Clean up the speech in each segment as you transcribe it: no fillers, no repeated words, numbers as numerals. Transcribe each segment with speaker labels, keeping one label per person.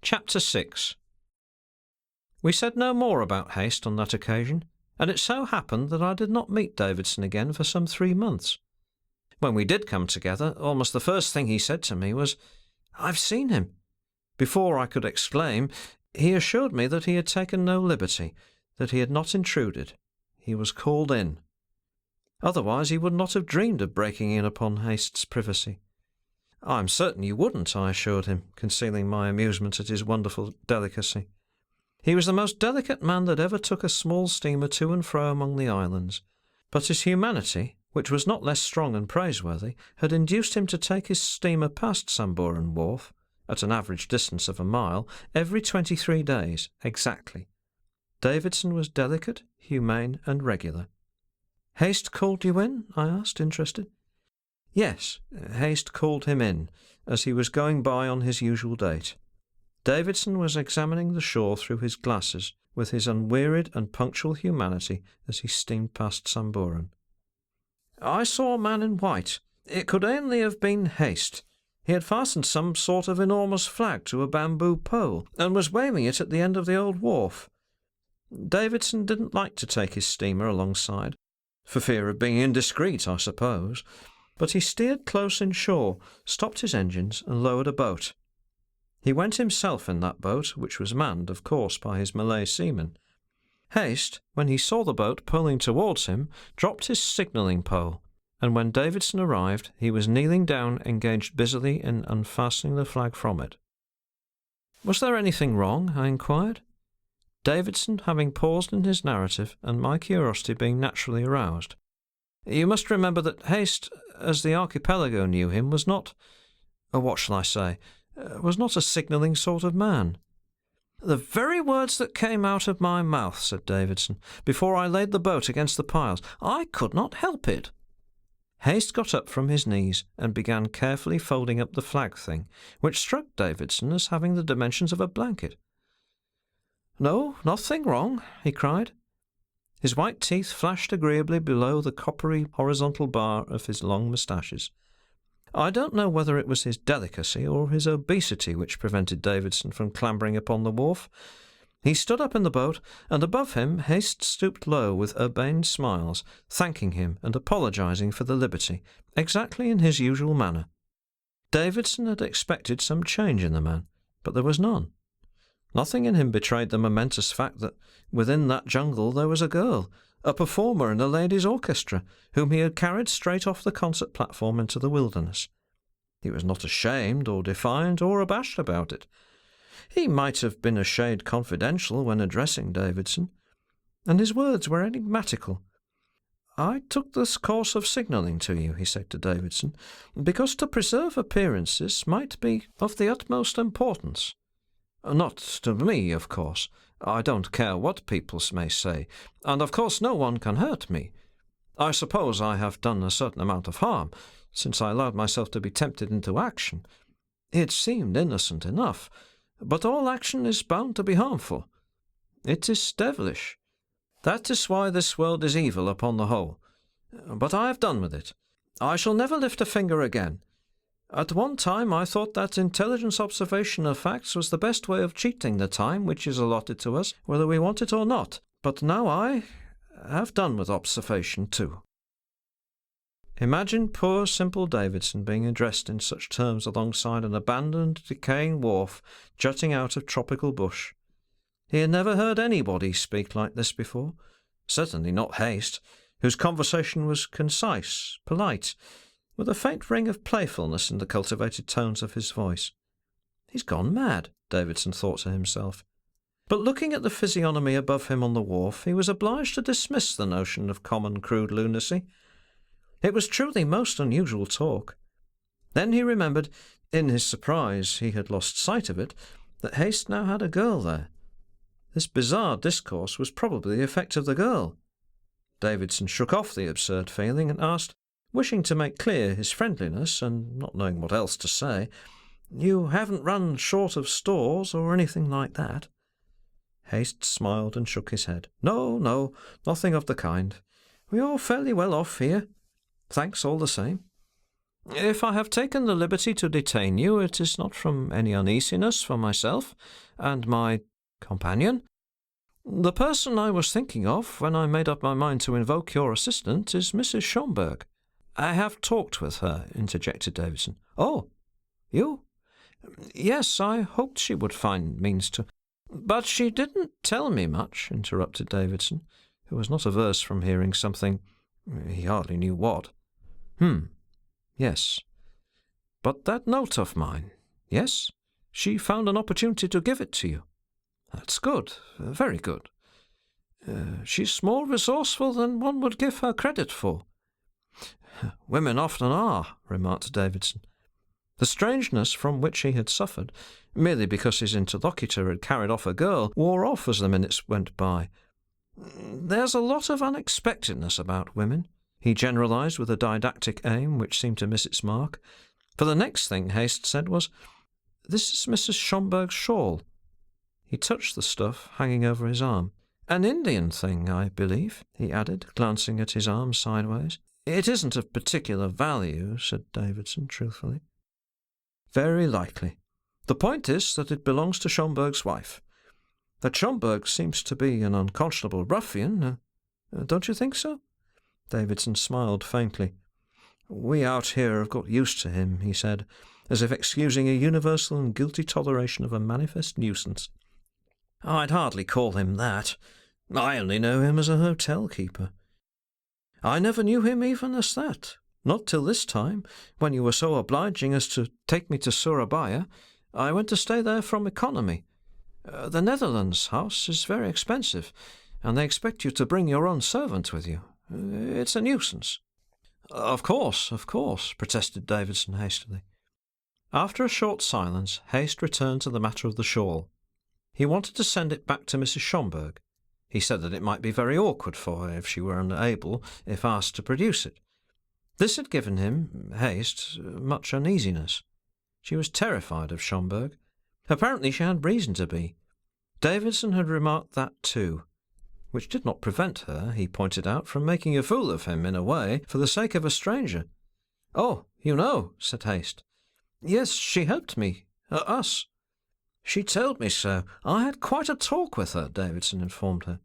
Speaker 1: Chapter 6. We said no more about haste on that occasion, and it so happened that I did not meet Davidson again for some 3 months. When we did come together, almost the first thing he said to me was, "I've seen him." Before I could exclaim, he assured me that he had taken no liberty, that he had not intruded. He was called in. Otherwise he would not have dreamed of breaking in upon Haste's privacy. "I'm certain you wouldn't," I assured him, concealing my amusement at his wonderful delicacy. He was the most delicate man that ever took a small steamer to and fro among the islands, but his humanity, which was not less strong and praiseworthy, had induced him to take his steamer past Samburan Wharf, at an average distance of a mile, every 23 days, exactly. Davidson was delicate, humane, and regular. "Haste called you in?" I asked, interested. Yes, Haste called him in, as he was going by on his usual date. Davidson was examining the shore through his glasses with his unwearied and punctual humanity as he steamed past Samburan. "I saw a man in white. It could only have been Haste. He had fastened some sort of enormous flag to a bamboo pole, and was waving it at the end of the old wharf. Davidson didn't like to take his steamer alongside, for fear of being indiscreet, I suppose, but he steered close inshore, stopped his engines, and lowered a boat. He went himself in that boat, which was manned, of course, by his Malay seamen. Haste, when he saw the boat pulling towards him, dropped his signalling pole, and when Davidson arrived, he was kneeling down, engaged busily in unfastening the flag from it. "Was there anything wrong?" I inquired. Davidson having paused in his narrative, and my curiosity being naturally aroused. "You must remember that Haste, as the archipelago knew him, was not, what shall I say, was not a signalling sort of man." "The very words that came out of my mouth," said Davidson, "before I laid the boat against the piles. I could not help it." Haste got up from his knees and began carefully folding up the flag thing, which struck Davidson as having the dimensions of a blanket. "No, nothing wrong," he cried. His white teeth flashed agreeably below the coppery horizontal bar of his long moustaches. I don't know whether it was his delicacy or his obesity which prevented Davidson from clambering upon the wharf. He stood up in the boat, and above him Haste stooped low with urbane smiles, thanking him and apologizing for the liberty, exactly in his usual manner. Davidson had expected some change in the man, but there was none. Nothing in him betrayed the momentous fact that within that jungle there was a girl, a performer in a ladies' orchestra, whom he had carried straight off the concert platform into the wilderness. He was not ashamed or defiant or abashed about it. He might have been a shade confidential when addressing Davidson, and his words were enigmatical. "I took this course of signalling to you," he said to Davidson, "because to preserve appearances might be of the utmost importance. Not to me, of course. I don't care what people may say, and of course no one can hurt me. I suppose I have done a certain amount of harm, since I allowed myself to be tempted into action. It seemed innocent enough, but all action is bound to be harmful. It is devilish. That is why this world is evil upon the whole. But I have done with it. I shall never lift a finger again. At one time I thought that intelligence observation of facts was the best way of cheating the time which is allotted to us, whether we want it or not. But now I have done with observation too." Imagine poor simple Davidson being addressed in such terms alongside an abandoned, decaying wharf jutting out of tropical bush. He had never heard anybody speak like this before, certainly not Haste, whose conversation was concise, polite, with a faint ring of playfulness in the cultivated tones of his voice. "He's gone mad," Davidson thought to himself. But looking at the physiognomy above him on the wharf, he was obliged to dismiss the notion of common crude lunacy. It was truly most unusual talk. Then he remembered, in his surprise he had lost sight of it, that Haste now had a girl there. This bizarre discourse was probably the effect of the girl. Davidson shook off the absurd feeling and asked, wishing to make clear his friendliness and not knowing what else to say, "You haven't run short of stores or anything like that?" Haste smiled and shook his head. No, nothing of the kind. We are fairly well off here. Thanks all the same." If I have taken the liberty to detain you, it is not from any uneasiness for myself and my companion. The person I was thinking of when I made up my mind to invoke your assistance is Mrs. Schomburgk." "I have talked with her," interjected Davidson. "Oh, you?" "Yes, I hoped she would find means to—" "But she didn't tell me much," interrupted Davidson, who was not averse from hearing something, he hardly knew what. Yes. But that note of mine, yes? She found an opportunity to give it to you. That's good, very good. She's more resourceful than one would give her credit for." "Women often are," remarked Davidson. The strangeness from which he had suffered, merely because his interlocutor had carried off a girl, wore off as the minutes went by. "There's a lot of unexpectedness about women," he generalized with a didactic aim which seemed to miss its mark. For the next thing Haste said was, "This is Mrs. Schomburgk's shawl." He touched the stuff hanging over his arm. "An Indian thing, I believe," he added, glancing at his arm sideways. "It isn't of particular value," said Davidson truthfully. "Very likely. The point is that it belongs to Schomburgk's wife. That Schomburgk seems to be an unconscionable ruffian. Don't you think so?" Davidson smiled faintly. "We out here have got used to him," he said, as if excusing a universal and guilty toleration of a manifest nuisance. "I'd hardly call him that. I only know him as a hotel keeper. I never knew him even as that. Not till this time, when you were so obliging as to take me to Surabaya. I went to stay there from economy. The Netherlands house is very expensive, and they expect you to bring your own servant with you. It's a nuisance." Of course," protested Davidson hastily. After a short silence, Haste returned to the matter of the shawl. He wanted to send it back to Mrs. Schomburgk. He said that it might be very awkward for her if she were unable, if asked, to produce it. This had given him, Haste, much uneasiness. She was terrified of Schomburgk. Apparently she had reason to be. Davidson had remarked that too, which did not prevent her, he pointed out, from making a fool of him in a way for the sake of a stranger. "Oh, you know," said Haste. "Yes, she helped me. Us. She told me so. I had quite a talk with her," Davidson informed her.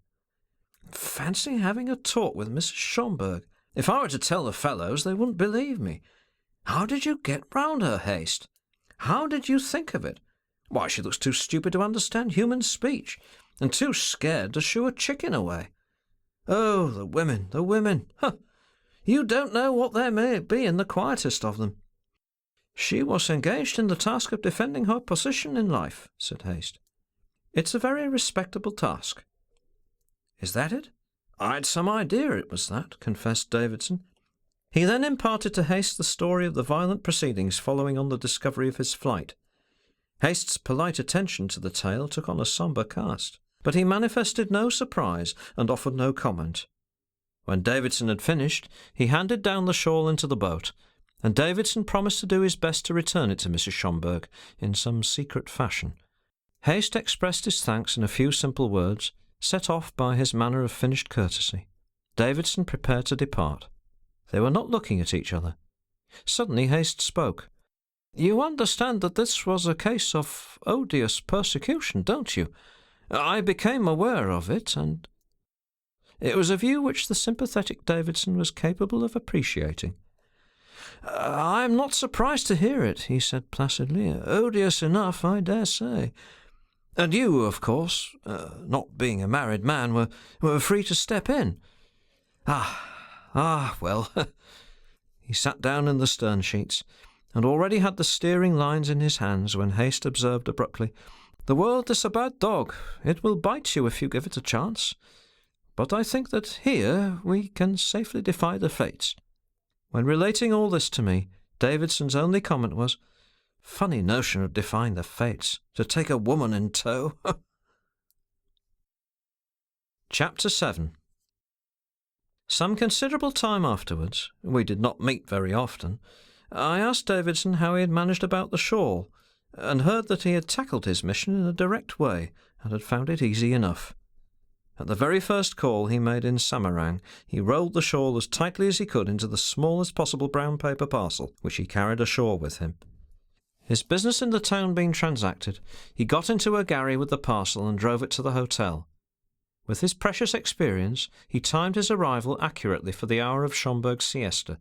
Speaker 1: "Fancy having a talk with Mrs. Schomburgk. If I were to tell the fellows, they wouldn't believe me. How did you get round her, Haste? How did you think of it? Why, she looks too stupid to understand human speech, and too scared to shoo a chicken away. Oh, the women, the women! Huh! You don't know what there may be in the quietest of them." "She was engaged in the task of defending her position in life," said Haste. "It's a very respectable task." "Is that it? I'd some idea it was that," confessed Davidson. He then imparted to Haste the story of the violent proceedings following on the discovery of his flight. Haste's polite attention to the tale took on a sombre cast, but he manifested no surprise and offered no comment. When Davidson had finished, he handed down the shawl into the boat, and Davidson promised to do his best to return it to Mrs. Schomburgk in some secret fashion. Haste expressed his thanks in a few simple words, set off by his manner of finished courtesy. Davidson prepared to depart. They were not looking at each other. Suddenly Haste spoke. "You understand that this was a case of odious persecution, don't you? I became aware of it, and—" It was a view which the sympathetic Davidson was capable of appreciating. "I'm not surprised to hear it," he said placidly. "Odious enough, I dare say. And you, of course, not being a married man, were free to step in. Well." He sat down in the stern sheets, and already had the steering lines in his hands when Haste observed abruptly, "The world is a bad dog. It will bite you if you give it a chance. But I think that here we can safely defy the fates." When relating all this to me, Davidson's only comment was, "Funny notion of defying the fates, to take a woman in tow." Chapter 7. Some considerable time afterwards, we did not meet very often, I asked Davidson how he had managed about the shawl, and heard that he had tackled his mission in a direct way, and had found it easy enough. At the very first call he made in Samarang, he rolled the shawl as tightly as he could into the smallest possible brown paper parcel, which he carried ashore with him. His business in the town being transacted, he got into a gharry with the parcel and drove it to the hotel. With his precious experience, he timed his arrival accurately for the hour of Schomberg's siesta.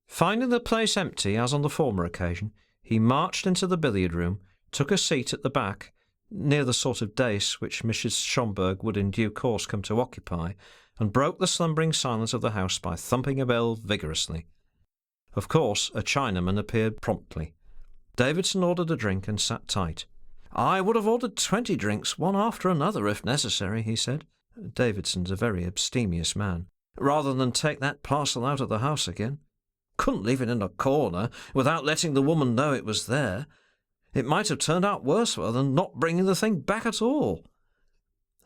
Speaker 1: Finding the place empty, as on the former occasion, he marched into the billiard-room, took a seat at the back, near the sort of dais which Mrs. Schomberg would in due course come to occupy, and broke the slumbering silence of the house by thumping a bell vigorously. Of course, a Chinaman appeared promptly. Davidson ordered a drink and sat tight. "I would have ordered 20 drinks, one after another, if necessary," he said. Davidson's a very abstemious man. "Rather than take that parcel out of the house again. Couldn't leave it in a corner without letting the woman know it was there. It might have turned out worse for her than not bringing the thing back at all."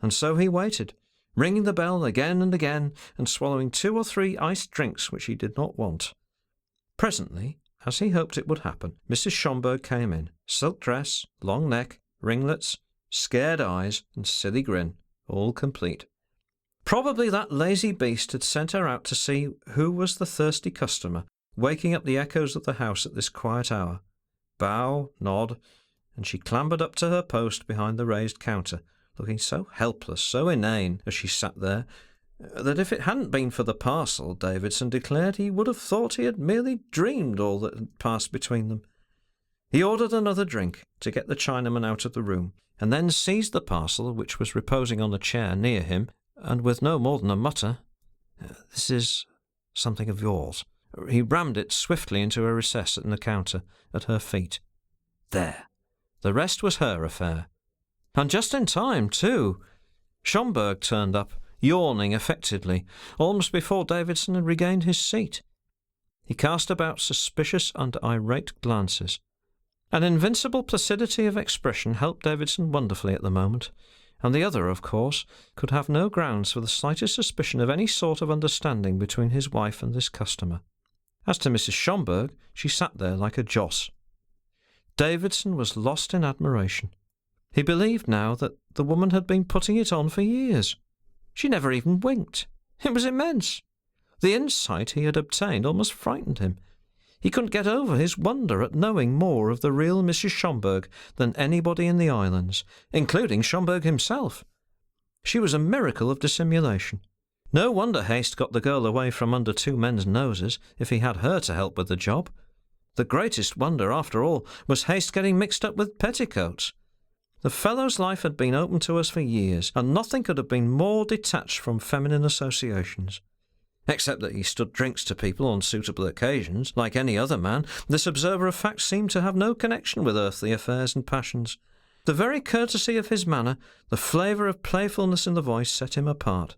Speaker 1: And so he waited, ringing the bell again and again, and swallowing 2 or 3 iced drinks which he did not want. Presently, as he hoped it would happen, Mrs. Schomberg came in, silk dress, long neck, ringlets, scared eyes, and silly grin, all complete. Probably that lazy beast had sent her out to see who was the thirsty customer, waking up the echoes of the house at this quiet hour. Bow, nod, and she clambered up to her post behind the raised counter, looking so helpless, so inane, as she sat there, that if it hadn't been for the parcel, Davidson declared, he would have thought he had merely dreamed all that had passed between them. He ordered another drink to get the Chinaman out of the room, and then seized the parcel, which was reposing on a chair near him, and with no more than a mutter, "This is something of yours," he rammed it swiftly into a recess in the counter at her feet. There. The rest was her affair. And just in time, too. Schomberg turned up, yawning affectedly, almost before Davidson had regained his seat. He cast about suspicious and irate glances. An invincible placidity of expression helped Davidson wonderfully at the moment, and the other, of course, could have no grounds for the slightest suspicion of any sort of understanding between his wife and this customer. As to Mrs. Schomberg, she sat there like a joss. Davidson was lost in admiration. He believed now that the woman had been putting it on for years. She never even winked. It was immense. The insight he had obtained almost frightened him. He couldn't get over his wonder at knowing more of the real Mrs. Schomberg than anybody in the islands, including Schomberg himself. She was a miracle of dissimulation. No wonder Haste got the girl away from under 2 men's noses if he had her to help with the job. The greatest wonder, after all, was Haste getting mixed up with petticoats. The fellow's life had been open to us for years, and nothing could have been more detached from feminine associations. Except that he stood drinks to people on suitable occasions, like any other man, this observer of facts seemed to have no connection with earthly affairs and passions. The very courtesy of his manner, the flavour of playfulness in the voice set him apart.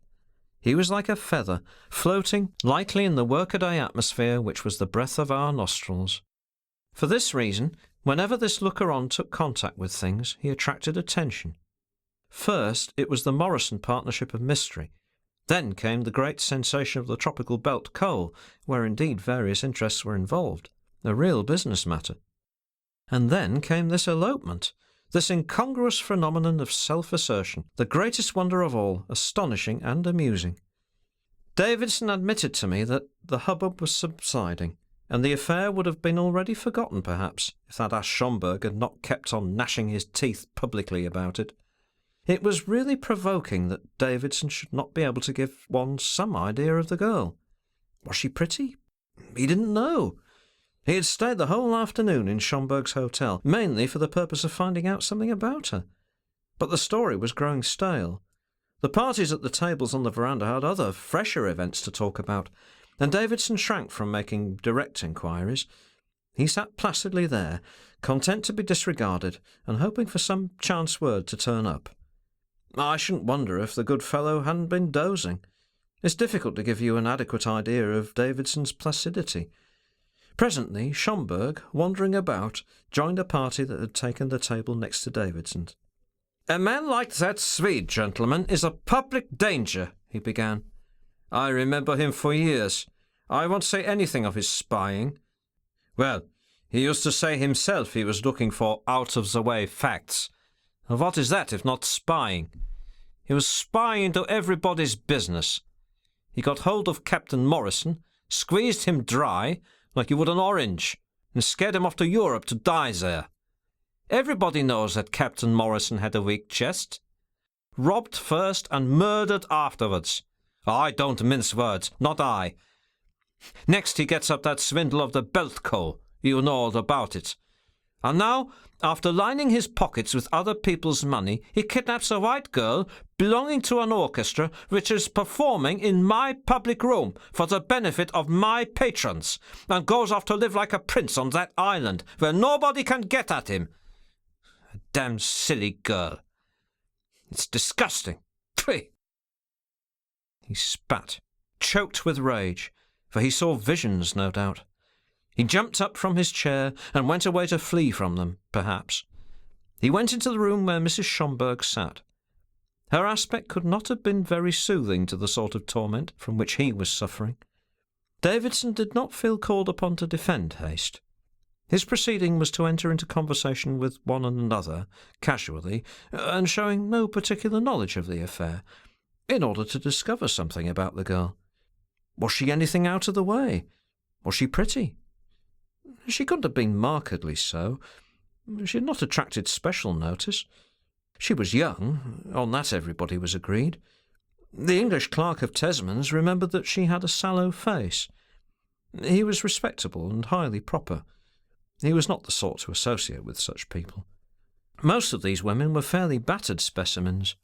Speaker 1: He was like a feather, floating lightly in the workaday atmosphere which was the breath of our nostrils. For this reason, whenever this looker-on took contact with things, he attracted attention. First, it was the Morrison partnership of mystery. Then came the great sensation of the tropical belt coal, where indeed various interests were involved, a real business matter. And then came this elopement, this incongruous phenomenon of self-assertion, the greatest wonder of all, astonishing and amusing. Davidson admitted to me that the hubbub was subsiding, and the affair would have been already forgotten, perhaps, if that ass Schomberg had not kept on gnashing his teeth publicly about it. It was really provoking that Davidson should not be able to give one some idea of the girl. Was she pretty? He didn't know. He had stayed the whole afternoon in Schomberg's hotel, mainly for the purpose of finding out something about her. But the story was growing stale. The parties at the tables on the veranda had other, fresher events to talk about, and Davidson shrank from making direct inquiries. He sat placidly there, content to be disregarded, and hoping for some chance word to turn up. I shouldn't wonder if the good fellow hadn't been dozing. It's difficult to give you an adequate idea of Davidson's placidity. Presently, Schomberg, wandering about, joined a party that had taken the table next to Davidson's. "A man like that Swede gentleman is a public danger," he began. "I remember him for years. I won't say anything of his spying. Well, he used to say himself he was looking for out-of-the-way facts. What is that if not spying? He was spying into everybody's business. He got hold of Captain Morrison, squeezed him dry like you would an orange, and scared him off to Europe to die there. Everybody knows that Captain Morrison had a weak chest. Robbed first and murdered afterwards. I don't mince words, not I. Next he gets up that swindle of the belt coal. You know all about it. And now, after lining his pockets with other people's money, he kidnaps a white girl belonging to an orchestra which is performing in my public room for the benefit of my patrons, and goes off to live like a prince on that island where nobody can get at him. A damn silly girl. It's disgusting. Pfui! He spat, choked with rage, for he saw visions, no doubt. He jumped up from his chair and went away to flee from them, perhaps. He went into the room where Mrs. Schomburgk sat. Her aspect could not have been very soothing to the sort of torment from which he was suffering. Davidson did not feel called upon to defend Hayst. His proceeding was to enter into conversation with one another, casually, and showing no particular knowledge of the affair, in order to discover something about the girl. Was she anything out of the way? Was she pretty? She couldn't have been markedly so. She had not attracted special notice. She was young, on that everybody was agreed. The English clerk of Tesmans remembered that she had a sallow face. He was respectable and highly proper. He was not the sort to associate with such people. Most of these women were fairly battered specimens.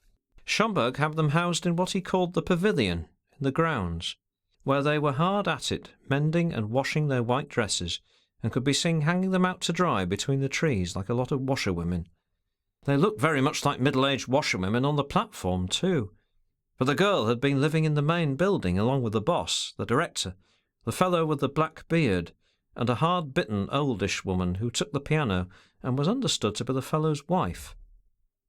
Speaker 1: Schomburgk had them housed in what he called the pavilion, in the grounds, where they were hard at it, mending and washing their white dresses, and could be seen hanging them out to dry between the trees like a lot of washerwomen. They looked very much like middle-aged washerwomen on the platform, too. For the girl had been living in the main building along with the boss, the director, the fellow with the black beard, and a hard-bitten, oldish woman who took the piano and was understood to be the fellow's wife.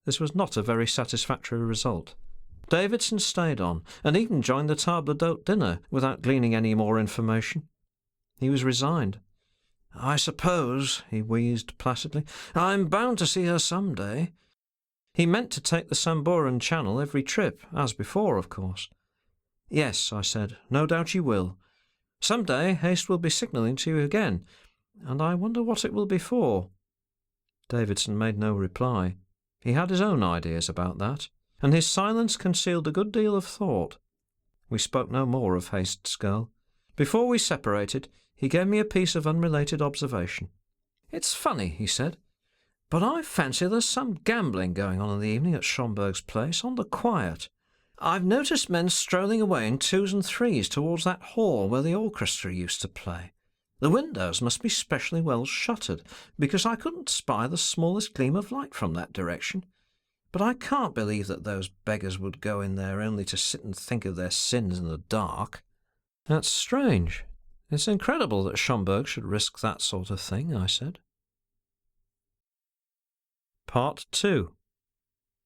Speaker 1: This was not a very satisfactory result. Davidson stayed on, and even joined the table d'hôte dinner without gleaning any more information. He was resigned. "I suppose," he wheezed placidly, "I'm bound to see her some day." He meant to take the Samburan Channel every trip, as before, of course. "Yes," I said, "no doubt you will. Some day Hayst will be signalling to you again, and I wonder what it will be for." Davidson made no reply. He had his own ideas about that, and his silence concealed a good deal of thought. We spoke no more of Hayst's girl. Before we separated, he gave me a piece of unrelated observation. "It's funny," he said, "but I fancy there's some gambling going on in the evening at Schomburgk's place, on the quiet. I've noticed men strolling away in twos and threes towards that hall where the orchestra used to play. The windows must be specially well shuttered, because I couldn't spy the smallest gleam of light from that direction. But I can't believe that those beggars would go in there only to sit and think of their sins in the dark." "That's strange. It's incredible that Schomburgk should risk that sort of thing," I said. Part 2.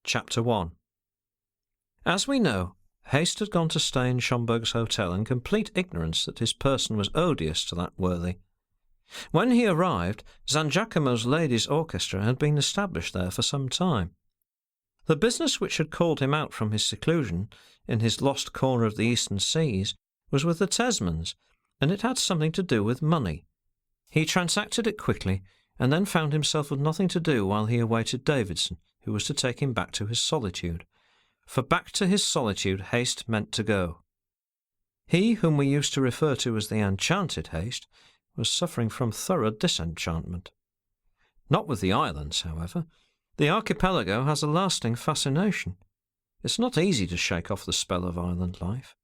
Speaker 1: Chapter 1. As we know, Hayst had gone to stay in Schomburgk's hotel in complete ignorance that his person was odious to that worthy. When he arrived, San Giacomo's Ladies' Orchestra had been established there for some time. The business which had called him out from his seclusion, in his lost corner of the Eastern Seas, was with the Tesmans, and it had something to do with money. He transacted it quickly, and then found himself with nothing to do while he awaited Davidson, who was to take him back to his solitude. For back to his solitude Hayst meant to go. He, whom we used to refer to as the enchanted Hayst, was suffering from thorough disenchantment. Not with the islands, however. The archipelago has a lasting fascination. It's not easy to shake off the spell of island life.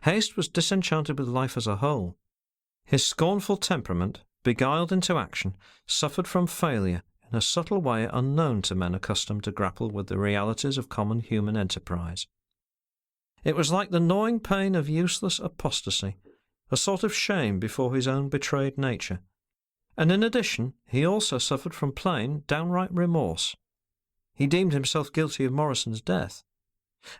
Speaker 1: Hayst was disenchanted with life as a whole. His scornful temperament, beguiled into action, suffered from failure in a subtle way unknown to men accustomed to grapple with the realities of common human enterprise. It was like the gnawing pain of useless apostasy, a sort of shame before his own betrayed nature. And in addition, he also suffered from plain, downright remorse. He deemed himself guilty of Morrison's death.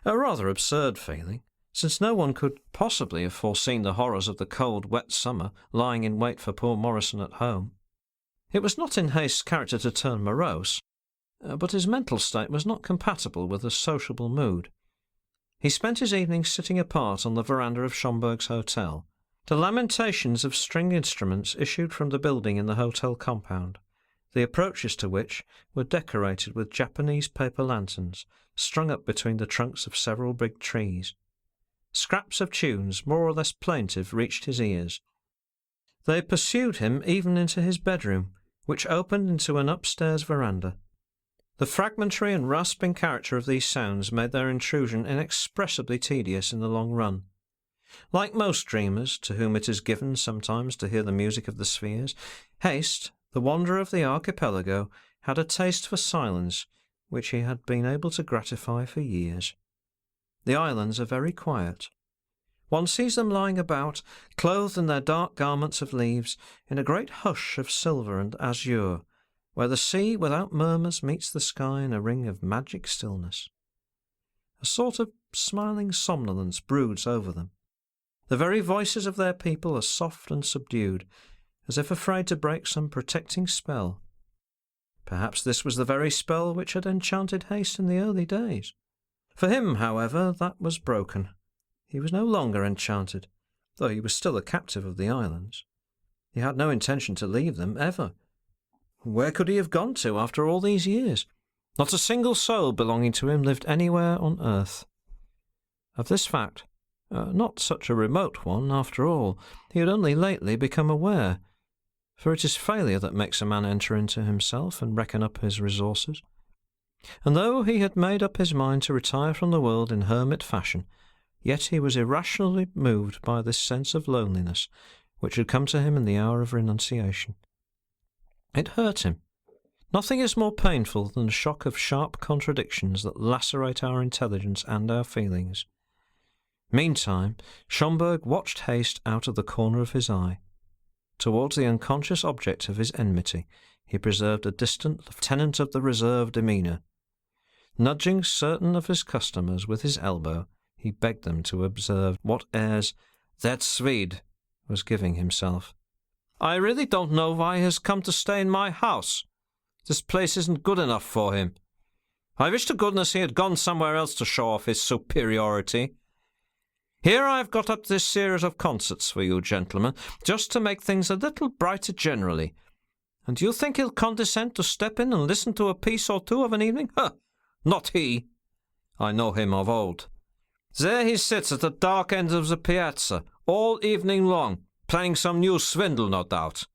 Speaker 1: A rather absurd feeling, since no one could possibly have foreseen the horrors of the cold, wet summer lying in wait for poor Morrison at home. It was not in Hayst's character to turn morose, but his mental state was not compatible with a sociable mood. He spent his evenings sitting apart on the veranda of Schomburg's hotel. The lamentations of string instruments issued from the building in the hotel compound, the approaches to which were decorated with Japanese paper lanterns strung up between the trunks of several big trees. Scraps of tunes, more or less plaintive, reached his ears. They pursued him even into his bedroom, which opened into an upstairs veranda. The fragmentary and rasping character of these sounds made their intrusion inexpressibly tedious in the long run. Like most dreamers, to whom it is given sometimes to hear the music of the spheres, Haste, the wanderer of the archipelago, had a taste for silence which he had been able to gratify for years. The islands are very quiet. One sees them lying about, clothed in their dark garments of leaves, in a great hush of silver and azure, where the sea without murmurs meets the sky in a ring of magic stillness. A sort of smiling somnolence broods over them. The very voices of their people are soft and subdued, as if afraid to break some protecting spell. Perhaps this was the very spell which had enchanted Haste in the early days. For him, however, that was broken. He was no longer enchanted, though he was still a captive of the islands. He had no intention to leave them, ever. Where could he have gone to after all these years? Not a single soul belonging to him lived anywhere on earth. Of this fact, not such a remote one, after all, he had only lately become aware, for it is failure that makes a man enter into himself and reckon up his resources. And though he had made up his mind to retire from the world in hermit fashion, yet he was irrationally moved by this sense of loneliness which had come to him in the hour of renunciation. It hurt him. Nothing is more painful than the shock of sharp contradictions that lacerate our intelligence and our feelings. Meantime, Schomburg watched Haste out of the corner of his eye. Towards the unconscious object of his enmity, he preserved a distant lieutenant of the reserve demeanour. Nudging certain of his customers with his elbow, he begged them to observe what airs that Swede was giving himself. "I really don't know why he has come to stay in my house. This place isn't good enough for him. I wish to goodness he had gone somewhere else to show off his superiority. Here I've got up this series of concerts for you gentlemen, just to make things a little brighter generally. And do you think he'll condescend to step in and listen to a piece or two of an evening? Not he. I know him of old. There he sits at the dark end of the piazza, all evening long, playing some new swindle, no doubt.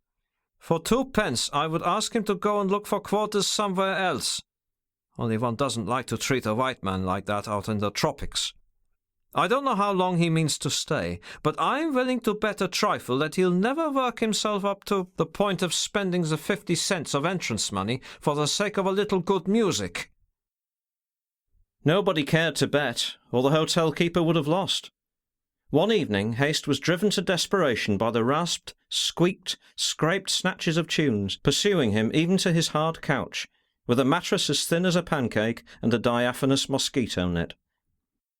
Speaker 1: For 2 pence I would ask him to go and look for quarters somewhere else. Only one doesn't like to treat a white man like that out in the tropics. I don't know how long he means to stay, but I'm willing to bet a trifle that he'll never work himself up to the point of spending the 50 cents of entrance money for the sake of a little good music." Nobody cared to bet, or the hotel keeper would have lost. One evening Haste was driven to desperation by the rasped, squeaked, scraped snatches of tunes pursuing him even to his hard couch, with a mattress as thin as a pancake and a diaphanous mosquito net.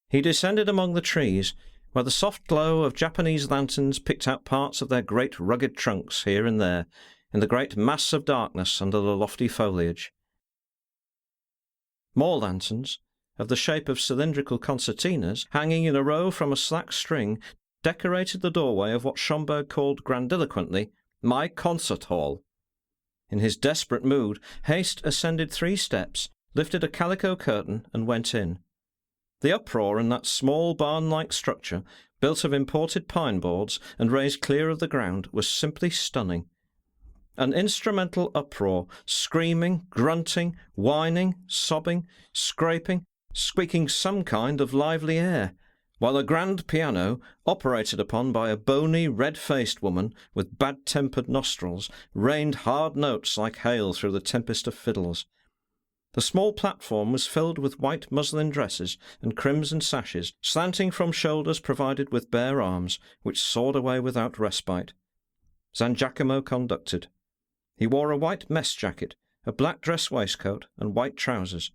Speaker 1: He descended among the trees, where the soft glow of Japanese lanterns picked out parts of their great rugged trunks here and there, in the great mass of darkness under the lofty foliage. More lanterns, of the shape of cylindrical concertinas, hanging in a row from a slack string, decorated the doorway of what Schomburg called grandiloquently my concert hall. In his desperate mood, Haste ascended 3 steps, lifted a calico curtain, and went in. The uproar in that small barn-like structure, built of imported pine boards and raised clear of the ground, was simply stunning. An instrumental uproar, screaming, grunting, whining, sobbing, scraping, squeaking some kind of lively air, while a grand piano, operated upon by a bony, red-faced woman with bad-tempered nostrils, rained hard notes like hail through the tempest of fiddles. The small platform was filled with white muslin dresses and crimson sashes, slanting from shoulders provided with bare arms, which soared away without respite. San Giacomo conducted. He wore a white mess jacket, a black dress waistcoat, and white trousers.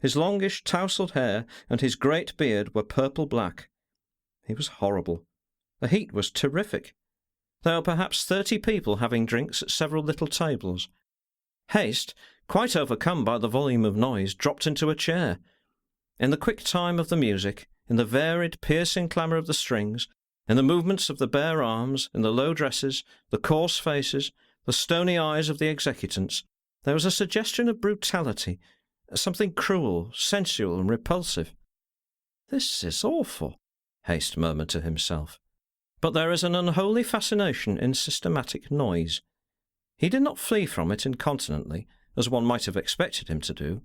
Speaker 1: His longish, tousled hair and his great beard were purple-black. He was horrible. The heat was terrific. There were perhaps 30 people having drinks at several little tables. Haste, quite overcome by the volume of noise, dropped into a chair. In the quick time of the music, in the varied, piercing clamour of the strings, in the movements of the bare arms, in the low dresses, the coarse faces, the stony eyes of the executants, there was a suggestion of brutality, something cruel, sensual, and repulsive. "This is awful," Haste murmured to himself. But there is an unholy fascination in systematic noise. He did not flee from it incontinently, as one might have expected him to do.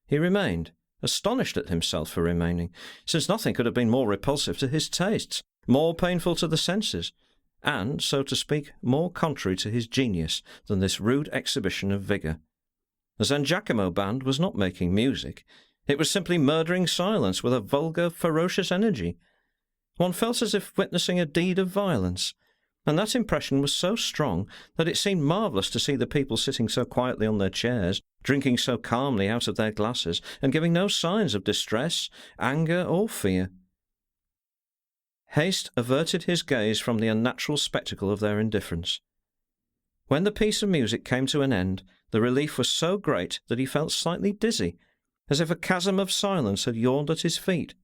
Speaker 1: He remained, astonished at himself for remaining, since nothing could have been more repulsive to his tastes, more painful to the senses, and, so to speak, more contrary to his genius than this rude exhibition of vigour. The San Giacomo band was not making music. It was simply murdering silence with a vulgar, ferocious energy. One felt as if witnessing a deed of violence, and that impression was so strong that it seemed marvellous to see the people sitting so quietly on their chairs, drinking so calmly out of their glasses, and giving no signs of distress, anger, or fear. Haste averted his gaze from the unnatural spectacle of their indifference. When the piece of music came to an end, the relief was so great that he felt slightly dizzy, as if a chasm of silence had yawned at his feet.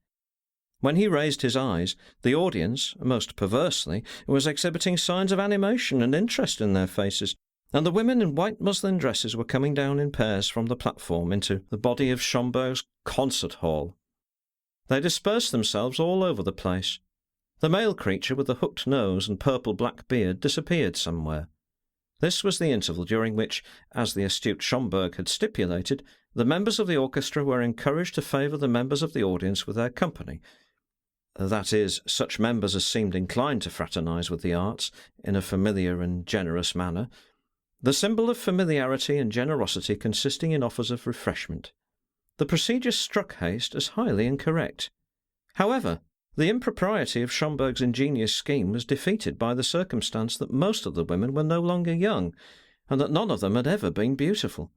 Speaker 1: When he raised his eyes, the audience, most perversely, was exhibiting signs of animation and interest in their faces, and the women in white muslin dresses were coming down in pairs from the platform into the body of Schomberg's concert hall. They dispersed themselves all over the place. The male creature with the hooked nose and purple-black beard disappeared somewhere. This was the interval during which, as the astute Schomberg had stipulated, the members of the orchestra were encouraged to favour the members of the audience with their company, that is, such members as seemed inclined to fraternise with the arts in a familiar and generous manner, the symbol of familiarity and generosity consisting in offers of refreshment. The procedure struck Haste as highly incorrect. However, the impropriety of Schomberg's ingenious scheme was defeated by the circumstance that most of the women were no longer young, and that none of them had ever been beautiful.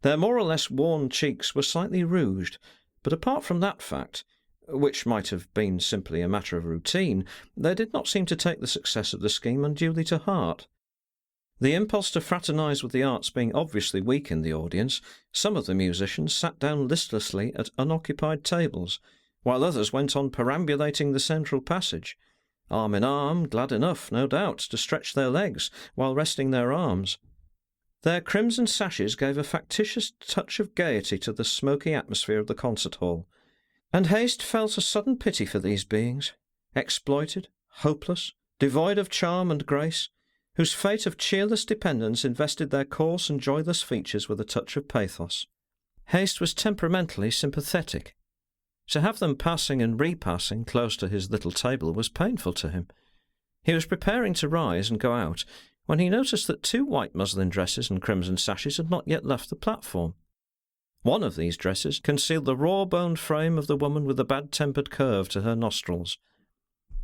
Speaker 1: Their more or less worn cheeks were slightly rouged, but apart from that fact, which might have been simply a matter of routine, they did not seem to take the success of the scheme unduly to heart. The impulse to fraternise with the arts being obviously weak in the audience, some of the musicians sat down listlessly at unoccupied tables, while others went on perambulating the central passage, arm in arm, glad enough, no doubt, to stretch their legs while resting their arms. Their crimson sashes gave a factitious touch of gaiety to the smoky atmosphere of the concert hall, and Haste felt a sudden pity for these beings, exploited, hopeless, devoid of charm and grace, whose fate of cheerless dependence invested their coarse and joyless features with a touch of pathos. Haste was temperamentally sympathetic. To have them passing and repassing close to his little table was painful to him. He was preparing to rise and go out, when he noticed that 2 white muslin dresses and crimson sashes had not yet left the platform. One of these dresses concealed the raw-boned frame of the woman with the bad-tempered curve to her nostrils.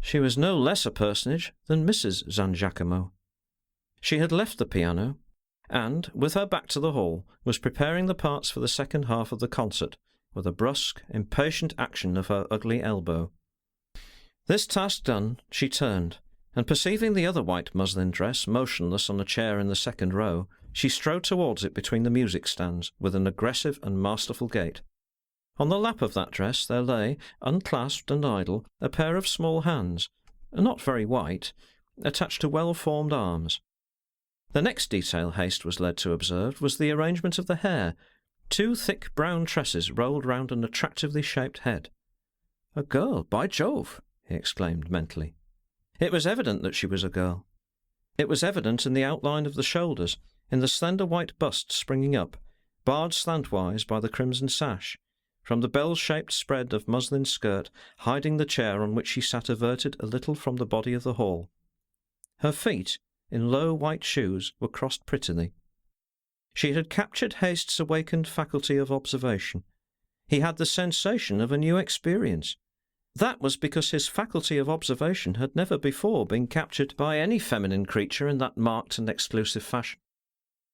Speaker 1: She was no less a personage than Mrs. San Giacomo. She had left the piano, and, with her back to the hall, was preparing the parts for the second half of the concert, with a brusque, impatient action of her ugly elbow. This task done, she turned, and perceiving the other white muslin dress motionless on a chair in the second row, she strode towards it between the music stands with an aggressive and masterful gait. On the lap of that dress there lay, unclasped and idle, a pair of small hands, not very white, attached to well-formed arms. The next detail Haste was led to observe was the arrangement of the hair. 2 thick brown tresses rolled round an attractively shaped head. "A girl, by Jove!" he exclaimed mentally. It was evident that she was a girl. It was evident in the outline of the shoulders, in the slender white bust springing up, barred slantwise by the crimson sash, from the bell-shaped spread of muslin skirt hiding the chair on which she sat averted a little from the body of the hall. Her feet, in low white shoes, were crossed prettily. She had captured Haste's awakened faculty of observation. He had the sensation of a new experience. That was because his faculty of observation had never before been captured by any feminine creature in that marked and exclusive fashion.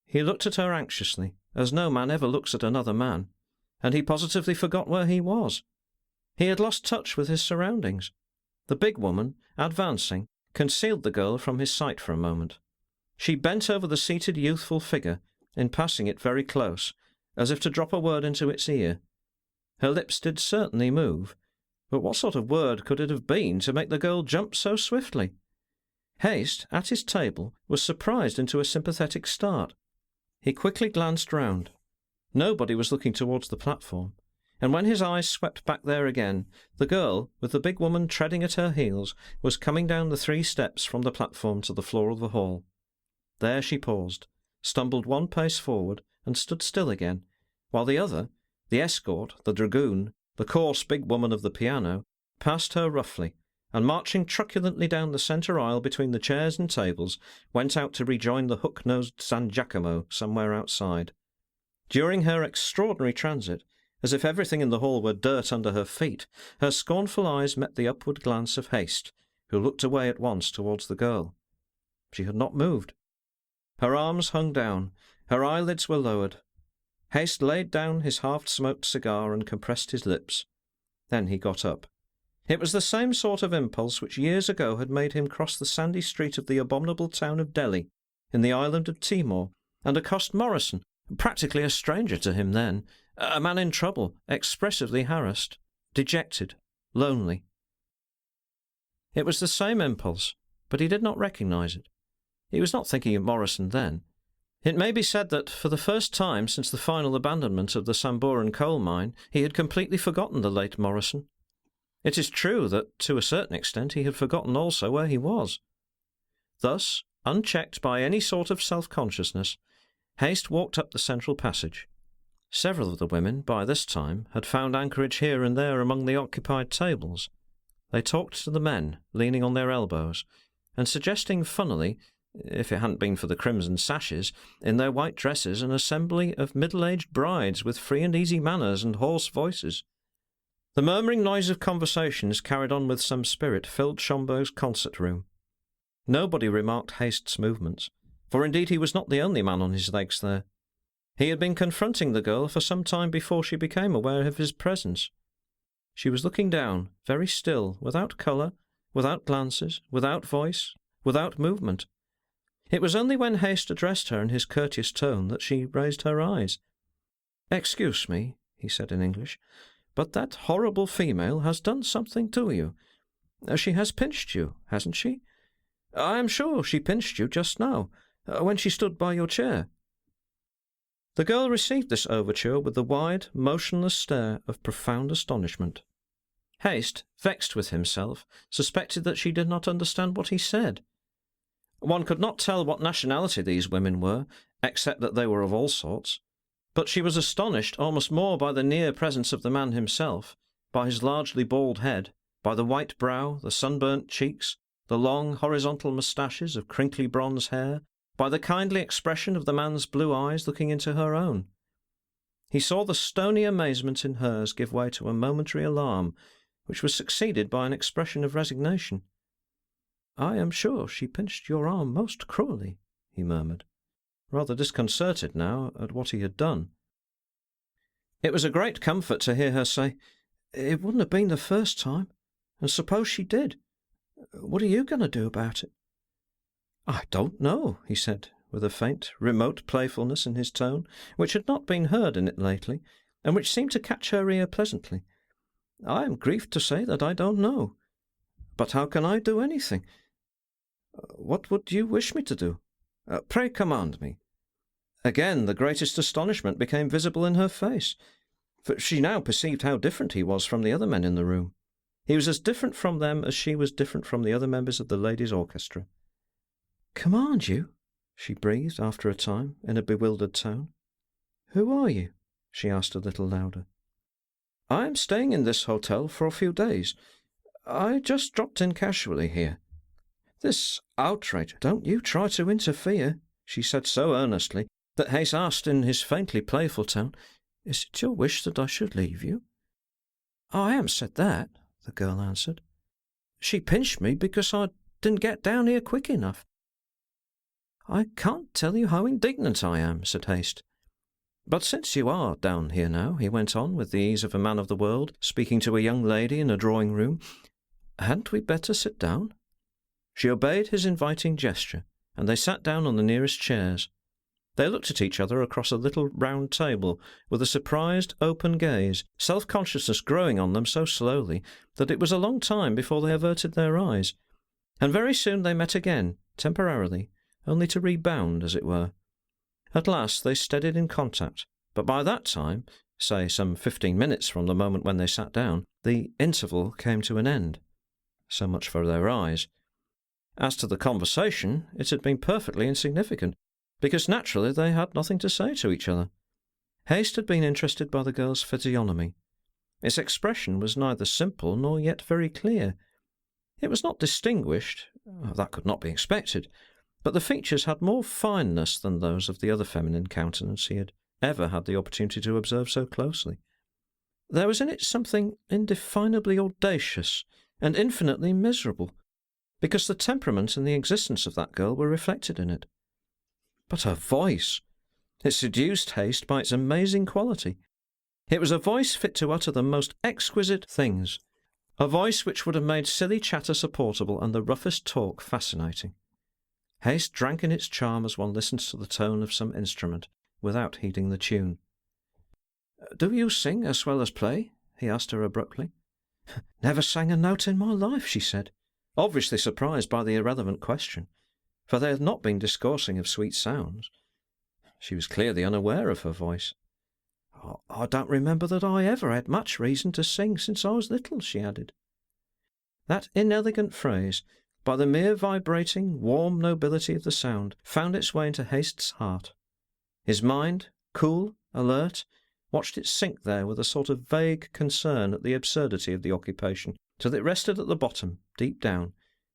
Speaker 1: He looked at her anxiously, as no man ever looks at another man, and he positively forgot where he was. He had lost touch with his surroundings. The big woman, advancing, concealed the girl from his sight for a moment. She bent over the seated youthful figure, in passing it very close, as if to drop a word into its ear. Her lips did certainly move, But what sort of word could it have been to make the girl jump so swiftly? Haste, at his table, was surprised into a sympathetic start. He quickly glanced round. Nobody was looking towards the platform, and when his eyes swept back there again, the girl, with the big woman treading at her heels, was coming down the 3 steps from the platform to the floor of the hall. There she paused, stumbled 1 pace forward, and stood still again, while the other, the escort, the dragoon, the coarse big woman of the piano, passed her roughly, and marching truculently down the centre aisle between the chairs and tables, went out to rejoin the hook-nosed San Giacomo somewhere outside. During her extraordinary transit, as if everything in the hall were dirt under her feet, her scornful eyes met the upward glance of Haste, who looked away at once towards the girl. She had not moved. Her arms hung down, her eyelids were lowered. Haste laid down his half-smoked cigar and compressed his lips. Then he got up. It was the same sort of impulse which years ago had made him cross the sandy street of the abominable town of Delhi, in the island of Timor, and accost Morrison, practically a stranger to him then, a man in trouble, expressively harassed, dejected, lonely. It was the same impulse, but he did not recognise it. He was not thinking of Morrison then. It may be said that, for the first time since the final abandonment of the Samburan coal mine, he had completely forgotten the late Morrison. It is true that, to a certain extent, he had forgotten also where he was. Thus, unchecked by any sort of self-consciousness, Haste walked up the central passage. Several of the women, by this time, had found anchorage here and there among the occupied tables. They talked to the men, leaning on their elbows, and suggesting funnily, if it hadn't been for the crimson sashes, in their white dresses an assembly of middle-aged brides with free and easy manners and hoarse voices. The murmuring noise of conversations carried on with some spirit filled Schomberg's concert room. Nobody remarked Haste's movements, for indeed he was not the only man on his legs there. He had been confronting the girl for some time before she became aware of his presence. She was looking down, very still, without colour, without glances, without voice, without movement. It was only when Haste addressed her in his courteous tone that she raised her eyes. "Excuse me," he said in English, "but that horrible female has done something to you. She has pinched you, hasn't she? I am sure she pinched you just now, when she stood by your chair." The girl received this overture with the wide, motionless stare of profound astonishment. Haste, vexed with himself, suspected that she did not understand what he said. One could not tell what nationality these women were, except that they were of all sorts. But she was astonished almost more by the near presence of the man himself, by his largely bald head, by the white brow, the sunburnt cheeks, the long horizontal moustaches of crinkly bronze hair, by the kindly expression of the man's blue eyes looking into her own. He saw the stony amazement in hers give way to a momentary alarm, which was succeeded by an expression of resignation. "I am sure she pinched your arm most cruelly," he murmured, rather disconcerted now at what he had done. It was a great comfort to hear her say, "It wouldn't have been the first time, and suppose she did. What are you going to do about it?" "I don't know," he said, with a faint, remote playfulness in his tone, which had not been heard in it lately, and which seemed to catch her ear pleasantly. "I am grieved to say that I don't know. But how can I do anything? What would you wish me to do? Pray command me." Again the greatest astonishment became visible in her face, for she now perceived how different he was from the other men in the room. He was as different from them as she was different from the other members of the ladies' orchestra. "Command you?" she breathed after a time, in a bewildered tone. "Who are you?" she asked a little louder. "I am staying in this hotel for a few days. I just dropped in casually here. This outrage, don't you try to interfere," she said so earnestly that Haste asked in his faintly playful tone, "Is it your wish that I should leave you?" "I haven't said that," the girl answered. "She pinched me because I didn't get down here quick enough." "I can't tell you how indignant I am," said Haste. "But since you are down here now," he went on, with the ease of a man of the world, speaking to a young lady in a drawing-room, "hadn't we better sit down?" She obeyed his inviting gesture, and they sat down on the nearest chairs. They looked at each other across a little round table with a surprised, open gaze, self-consciousness growing on them so slowly that it was a long time before they averted their eyes. And very soon they met again, temporarily, only to rebound, as it were. At last they steadied in contact, but by that time, say some 15 minutes from the moment when they sat down, the interval came to an end. So much for their eyes. As to the conversation, it had been perfectly insignificant, because naturally they had nothing to say to each other. Hayst had been interested by the girl's physiognomy. Its expression was neither simple nor yet very clear. It was not distinguished, that could not be expected, but the features had more fineness than those of the other feminine countenance he had ever had the opportunity to observe so closely. There was in it something indefinably audacious and infinitely miserable, because the temperament and the existence of that girl were reflected in it. But her voice! It seduced Hayst by its amazing quality. It was a voice fit to utter the most exquisite things, a voice which would have made silly chatter supportable and the roughest talk fascinating. Hayst drank in its charm as one listens to the tone of some instrument, without heeding the tune. "Do you sing as well as play?" he asked her abruptly. "Never sang a note in my life," she said, obviously surprised by the irrelevant question, for they had not been discoursing of sweet sounds. She was clearly unaware of her voice. "I don't remember that I ever had much reason to sing since I was little," she added. That inelegant phrase, by the mere vibrating, warm nobility of the sound, found its way into Hayst's heart. His mind, cool, alert, watched it sink there with a sort of vague concern at the absurdity of the occupation, till it rested at the bottom, deep down,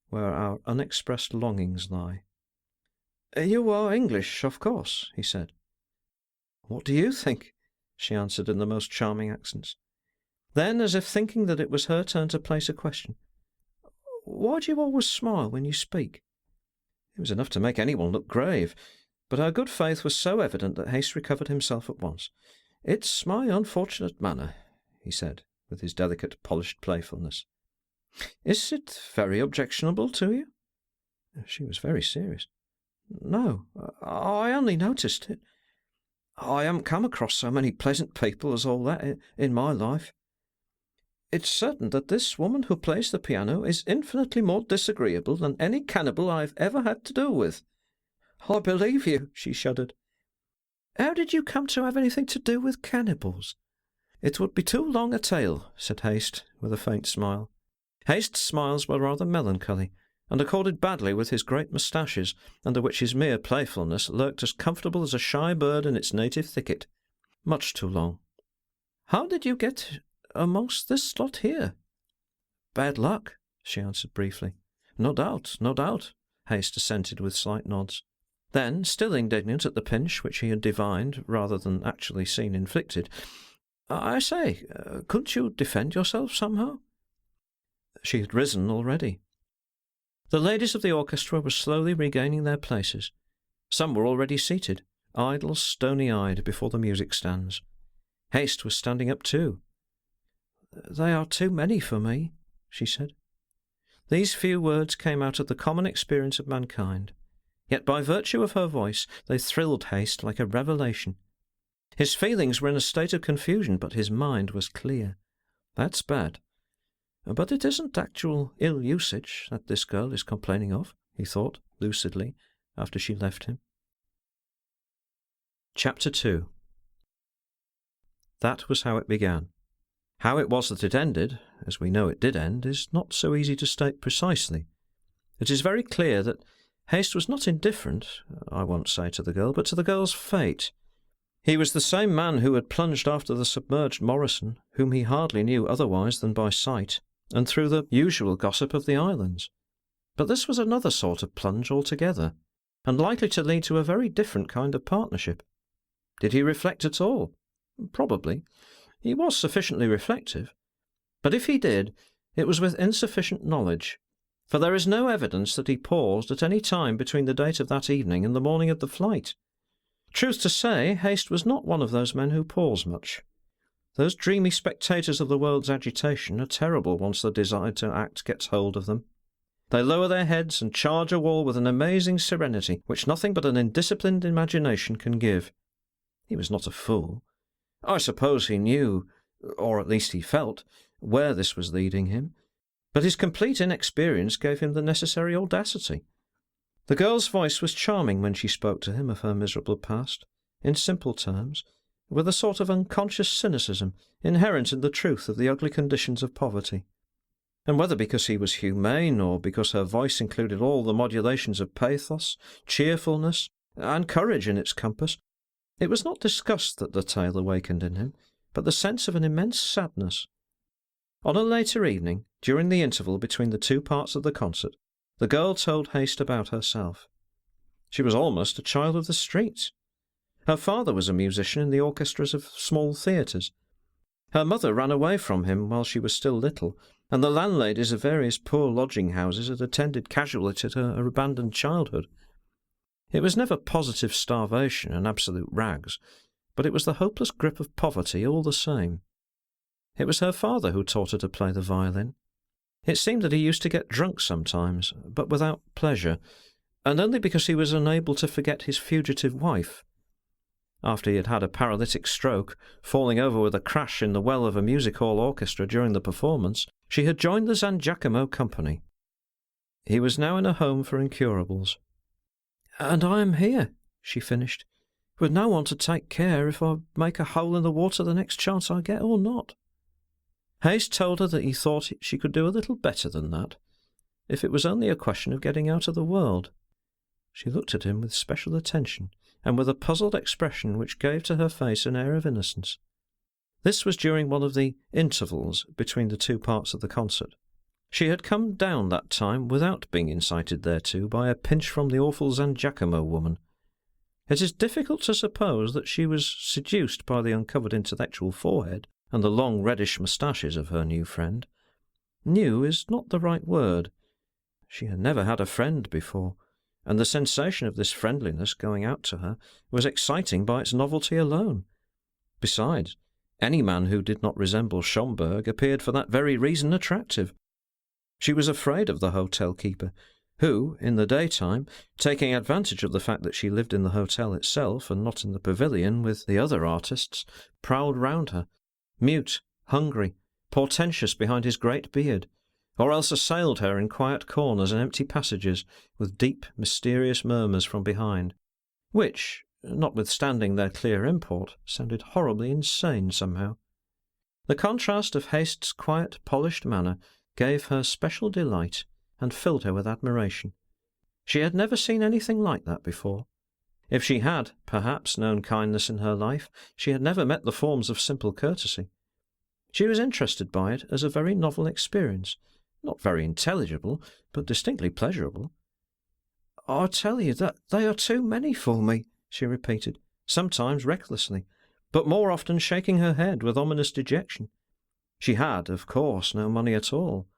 Speaker 1: where our unexpressed longings lie. "You are English, of course," he said. "What do you think?" she answered in the most charming accents. Then, as if thinking that it was her turn to place a question, "Why do you always smile when you speak?" It was enough to make anyone look grave, but her good faith was so evident that Hayst recovered himself at once. "It's my unfortunate manner," he said, with his delicate, polished playfulness. "Is it very objectionable to you?" She was very serious. "No, I only noticed it. I haven't come across so many pleasant people as all that in my life. It's certain that this woman who plays the piano is infinitely more disagreeable than any cannibal I've ever had to do with." "I believe you," she shuddered. "How did you come to have anything to do with cannibals?" "It would be too long a tale," said Hayst, with a faint smile. Hayst's smiles were rather melancholy, and accorded badly with his great moustaches, under which his mere playfulness lurked as comfortable as a shy bird in its native thicket. "Much too long." "How did you get amongst this lot here?" "Bad luck," she answered briefly. No doubt," Hayst assented with slight nods. Then, still indignant at the pinch which he had divined rather than actually seen inflicted, "I say, couldn't you defend yourself somehow?" She had risen already. The ladies of the orchestra were slowly regaining their places. Some were already seated, idle, stony-eyed, before the music stands. Hayst was standing up too. "They are too many for me," she said. These few words came out of the common experience of mankind, yet by virtue of her voice they thrilled Hayst like a revelation. His feelings were in a state of confusion, but his mind was clear. That's bad. But it isn't actual ill-usage that this girl is complaining of, he thought, lucidly, after she left him. Chapter 2. That was how it began. How it was that it ended, as we know it did end, is not so easy to state precisely. It is very clear that Hayst was not indifferent, I won't say to the girl, but to the girl's fate. He was the same man who had plunged after the submerged Morrison, whom he hardly knew otherwise than by sight, and through the usual gossip of the islands. But this was another sort of plunge altogether, and likely to lead to a very different kind of partnership. Did he reflect at all? Probably. He was sufficiently reflective. But if he did, it was with insufficient knowledge, for there is no evidence that he paused at any time between the date of that evening and the morning of the flight. Truth to say, Hayst was not one of those men who pause much. Those dreamy spectators of the world's agitation are terrible once the desire to act gets hold of them. They lower their heads and charge a wall with an amazing serenity which nothing but an indisciplined imagination can give. He was not a fool. I suppose he knew, or at least he felt, where this was leading him, but his complete inexperience gave him the necessary audacity. The girl's voice was charming when she spoke to him of her miserable past, in simple terms, with a sort of unconscious cynicism inherent in the truth of the ugly conditions of poverty. And whether because he was humane, or because her voice included all the modulations of pathos, cheerfulness, and courage in its compass, it was not disgust that the tale awakened in him, but the sense of an immense sadness. On a later evening, during the interval between the two parts of the concert, the girl told Haste about herself. She was almost a child of the streets. Her father was a musician in the orchestras of small theatres. Her mother ran away from him while she was still little, and the landladies of various poor lodging-houses had attended casually to her abandoned childhood. It was never positive starvation and absolute rags, but it was the hopeless grip of poverty all the same. It was her father who taught her to play the violin. It seemed that he used to get drunk sometimes, but without pleasure, and only because he was unable to forget his fugitive wife. After he had had a paralytic stroke, falling over with a crash in the well of a music-hall orchestra during the performance, she had joined the San Giacomo company. He was now in a home for incurables. "And I am here," she finished, "with no one to take care if I make a hole in the water the next chance I get or not." Haste told her that he thought she could do a little better than that, if it was only a question of getting out of the world. She looked at him with special attention, and with a puzzled expression which gave to her face an air of innocence. This was during one of the intervals between the two parts of the concert. She had come down that time without being incited thereto by a pinch from the awful San Giacomo woman. It is difficult to suppose that she was seduced by the uncovered intellectual forehead and the long reddish moustaches of her new friend. New is not the right word. She had never had a friend before, and the sensation of this friendliness going out to her was exciting by its novelty alone. Besides, any man who did not resemble Schomberg appeared for that very reason attractive. She was afraid of the hotel-keeper, who, in the daytime, taking advantage of the fact that she lived in the hotel itself and not in the pavilion with the other artists, prowled round her, mute, hungry, portentous behind his great beard, or else assailed her in quiet corners and empty passages with deep, mysterious murmurs from behind, which, notwithstanding their clear import, sounded horribly insane somehow. The contrast of Haste's quiet, polished manner gave her special delight and filled her with admiration. She had never seen anything like that before. If she had, perhaps, known kindness in her life, she had never met the forms of simple courtesy. She was interested by it as a very novel experience, not very intelligible, but distinctly pleasurable. "I tell you that they are too many for me," she repeated, sometimes recklessly, but more often shaking her head with ominous dejection. She had, of course, no money at all.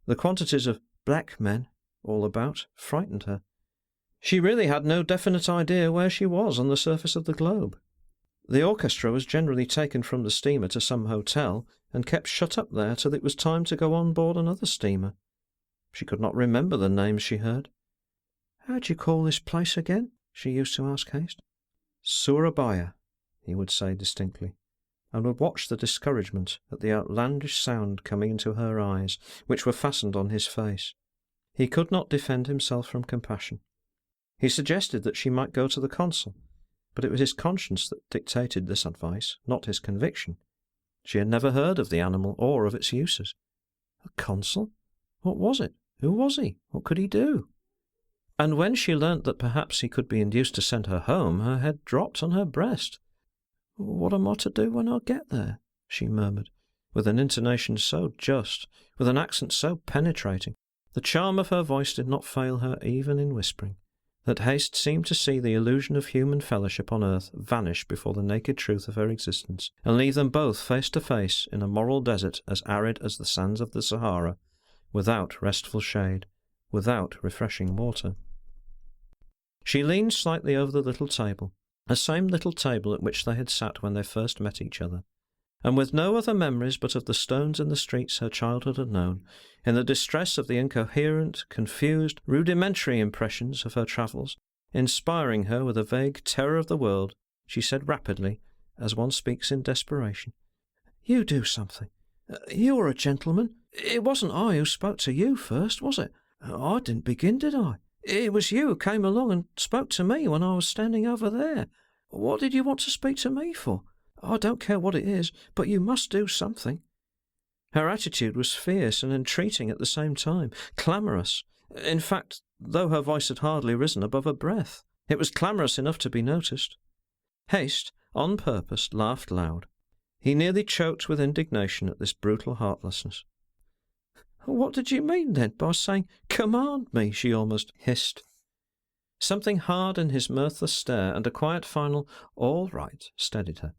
Speaker 1: The quantities of black men all about frightened her. She really had no definite idea where she was on the surface of the globe. The orchestra was generally taken from the steamer to some hotel and kept shut up there till it was time to go on board another steamer. She could not remember the names she heard. "How do you call this place again?" she used to ask Haste. "Surabaya," he would say distinctly, and would watch the discouragement at the outlandish sound coming into her eyes, which were fastened on his face. He could not defend himself from compassion. He suggested that she might go to the consul, but it was his conscience that dictated this advice, not his conviction. She had never heard of the animal or of its uses. A consul? What was it? Who was he? What could he do? And when she learnt that perhaps he could be induced to send her home, her head dropped on her breast. "What am I to do when I get there?" she murmured, with an intonation so just, with an accent so penetrating. The charm of her voice did not fail her even in whispering, that Haste seemed to see the illusion of human fellowship on earth vanish before the naked truth of her existence, and leave them both face to face in a moral desert as arid as the sands of the Sahara, without restful shade, without refreshing water. She leaned slightly over the little table, the same little table at which they had sat when they first met each other. and with no other memories but of the stones in the streets her childhood had known, in the distress of the incoherent, confused, rudimentary impressions of her travels, inspiring her with a vague terror of the world, she said rapidly, as one speaks in desperation, "You do something. You're a gentleman. It wasn't I who spoke to you first, was it? I didn't begin, did I? It was you who came along and spoke to me when I was standing over there. What did you want to speak to me for? I don't care what it is, but you must do something." Her attitude was fierce and entreating at the same time, clamorous. In fact, though her voice had hardly risen above a breath, it was clamorous enough to be noticed. Hayst, on purpose, laughed loud. He nearly choked with indignation at this brutal heartlessness. "What did you mean, then, by saying, 'Command me'?" she almost hissed. Something hard in his mirthless stare and a quiet final, "All right," steadied her.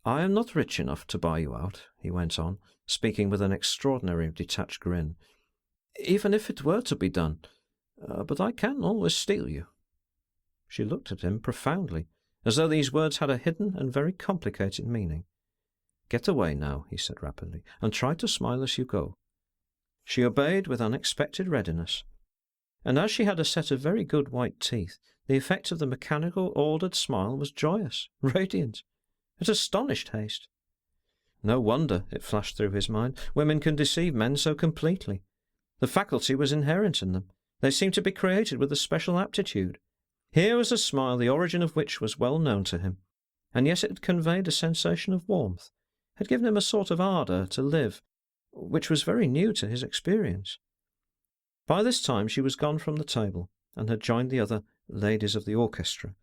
Speaker 1: "I am not rich enough to buy you out," he went on, speaking with an extraordinary detached grin, "even if it were to be done, but I can always steal you." She looked at him profoundly, as though these words had a hidden and very complicated meaning. "Get away now," he said rapidly, "and try to smile as you go." She obeyed with unexpected readiness, and as she had a set of very good white teeth, the effect of the mechanical, ordered smile was joyous, radiant. It astonished Hayst. No wonder, it flashed through his mind, women can deceive men so completely. The faculty was inherent in them. They seemed to be created with a special aptitude. Here was a smile the origin of which was well known to him, and yet it had conveyed a sensation of warmth, had given him a sort of ardour to live, which was very new to his experience. By this time she was gone from the table, and had joined the other ladies of the orchestra.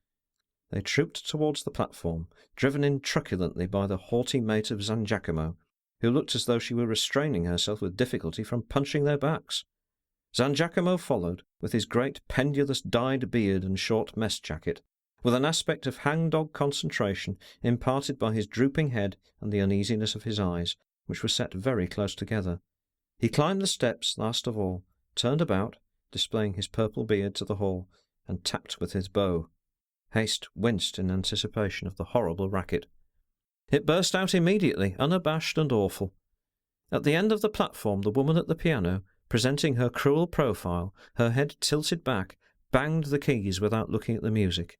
Speaker 1: They trooped towards the platform, driven in truculently by the haughty mate of San Giacomo, who looked as though she were restraining herself with difficulty from punching their backs. San Giacomo followed, with his great pendulous dyed beard and short mess jacket, with an aspect of hang-dog concentration imparted by his drooping head and the uneasiness of his eyes, which were set very close together. He climbed the steps last of all, turned about, displaying his purple beard to the hall, and tapped with his bow. Hayst winced in anticipation of the horrible racket. It burst out immediately, unabashed and awful. At the end of the platform, the woman at the piano, presenting her cruel profile, her head tilted back, banged the keys without looking at the music.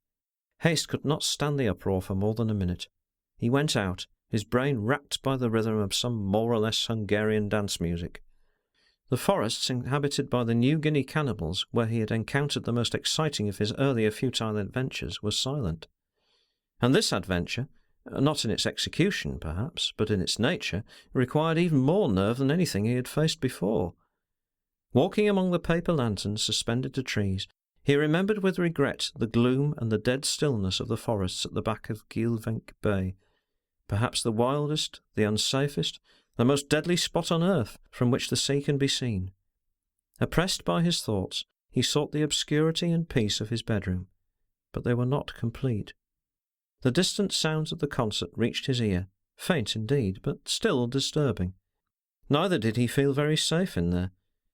Speaker 1: Hayst could not stand the uproar for more than a minute. He went out, his brain racked by the rhythm of some more or less Hungarian dance music. The forests inhabited by the New Guinea cannibals, where he had encountered the most exciting of his earlier futile adventures, was silent. And this adventure, not in its execution perhaps, but in its nature, required even more nerve than anything he had faced before. Walking among the paper lanterns suspended to trees, he remembered with regret the gloom and the dead stillness of the forests at the back of Geelvink Bay, perhaps the wildest, the unsafest, the most deadly spot on earth from which the sea can be seen. Oppressed by his thoughts, he sought the obscurity and peace of his bedroom, but they were not complete. The distant sounds of the concert reached his ear, faint indeed, but still disturbing. Neither did he feel very safe in there,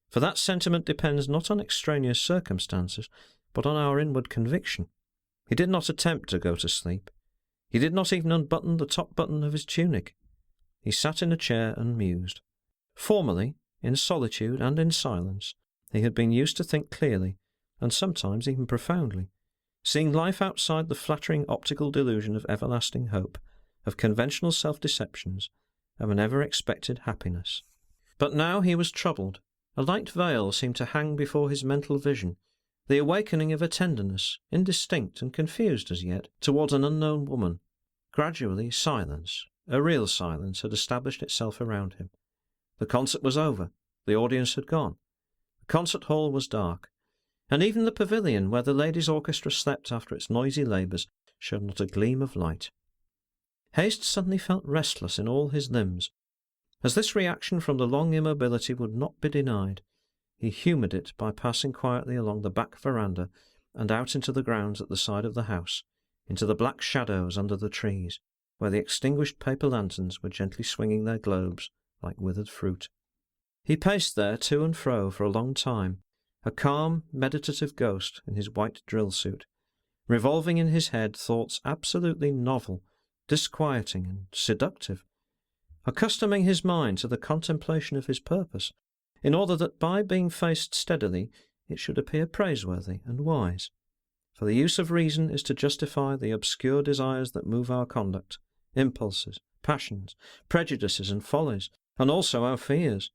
Speaker 1: for that sentiment depends not on extraneous circumstances, but on our inward conviction. He did not attempt to go to sleep. He did not even unbutton the top button of his tunic. He sat in a chair and mused. Formerly, in solitude and in silence, he had been used to think clearly, and sometimes even profoundly, seeing life outside the flattering optical delusion of everlasting hope, of conventional self-deceptions, of an ever-expected happiness. But now he was troubled. A light veil seemed to hang before his mental vision, the awakening of a tenderness, indistinct and confused as yet, towards an unknown woman. Gradually silence, a real silence, had established itself around him. The concert was over. The audience had gone. The concert hall was dark, and even the pavilion where the ladies' orchestra slept after its noisy labours showed not a gleam of light. Hayst suddenly felt restless in all his limbs. As this reaction from the long immobility would not be denied, he humoured it by passing quietly along the back veranda and out into the grounds at the side of the house, into the black shadows under the trees, where the extinguished paper lanterns were gently swinging their globes like withered fruit. He paced there to and fro for a long time, a calm, meditative ghost in his white drill suit, revolving in his head thoughts absolutely novel, disquieting and seductive, accustoming his mind to the contemplation of his purpose, in order that by being faced steadily it should appear praiseworthy and wise. For the use of reason is to justify the obscure desires that move our conduct, impulses, passions, prejudices and follies, and also our fears.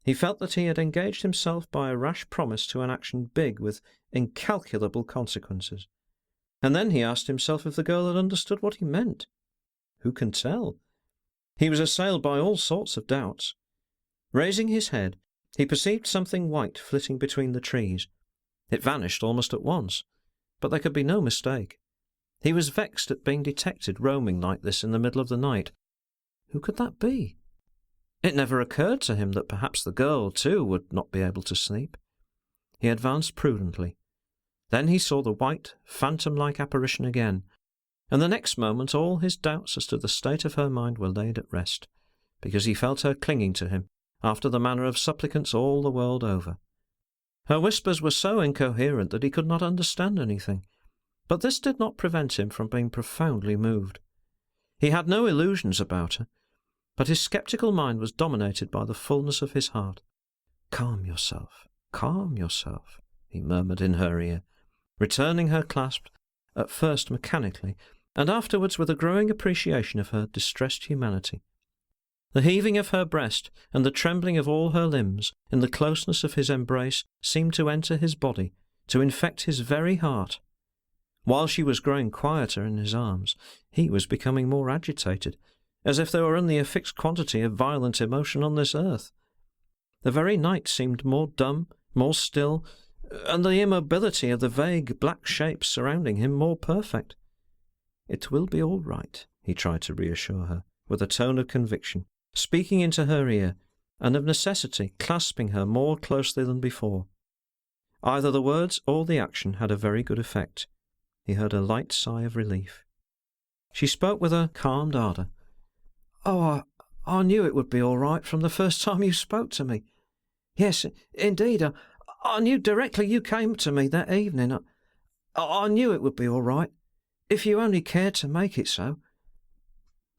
Speaker 1: He felt that he had engaged himself by a rash promise to an action big with incalculable consequences. And then he asked himself if the girl had understood what he meant. Who can tell? He was assailed by all sorts of doubts. Raising his head, he perceived something white flitting between the trees. It vanished almost at once, but there could be no mistake. He was vexed at being detected roaming like this in the middle of the night. Who could that be? It never occurred to him that perhaps the girl, too, would not be able to sleep. He advanced prudently. Then he saw the white, phantom-like apparition again, and the next moment all his doubts as to the state of her mind were laid at rest, because he felt her clinging to him, after the manner of supplicants all the world over. Her whispers were so incoherent that he could not understand anything, but this did not prevent him from being profoundly moved. He had no illusions about her, but his sceptical mind was dominated by the fullness of his heart. Calm yourself, he murmured in her ear, returning her clasp, at first mechanically, and afterwards with a growing appreciation of her distressed humanity. The heaving of her breast and the trembling of all her limbs in the closeness of his embrace seemed to enter his body, to infect his very heart. While she was growing quieter in his arms, he was becoming more agitated, as if there were only a fixed quantity of violent emotion on this earth. The very night seemed more dumb, more still, and the immobility of the vague black shapes surrounding him more perfect. "It will be all right," he tried to reassure her, with a tone of conviction, speaking into her ear, and of necessity clasping her more closely than before. Either the words or the action had a very good effect. He heard a light sigh of relief. She spoke with a calmed ardour. "Oh, I knew it would be all right from the first time you spoke to me. Yes, indeed, I knew directly you came to me that evening. I knew it would be all right, if you only cared to make it so.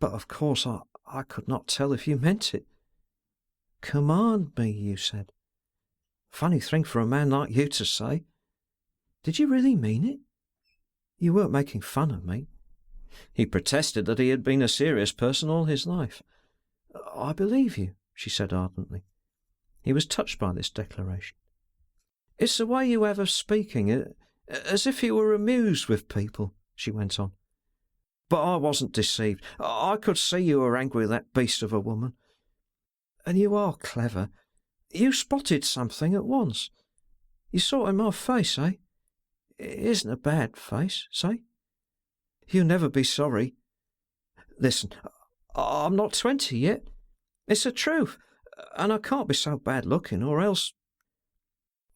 Speaker 1: But of course I could not tell if you meant it. 'Command me,' you said. Funny thing for a man like you to say. Did you really mean it? You weren't making fun of me?" He protested that he had been a serious person all his life. "I believe you," she said ardently. He was touched by this declaration. "It's the way you have of speaking, as if you were amused with people," she went on. "But I wasn't deceived. I could see you were angry with that beast of a woman. And you are clever. You spotted something at once. You saw it in my face, eh? It isn't a bad face, say? You'll never be sorry. Listen, I'm not 20 yet. It's the truth, and I can't be so bad-looking, or else...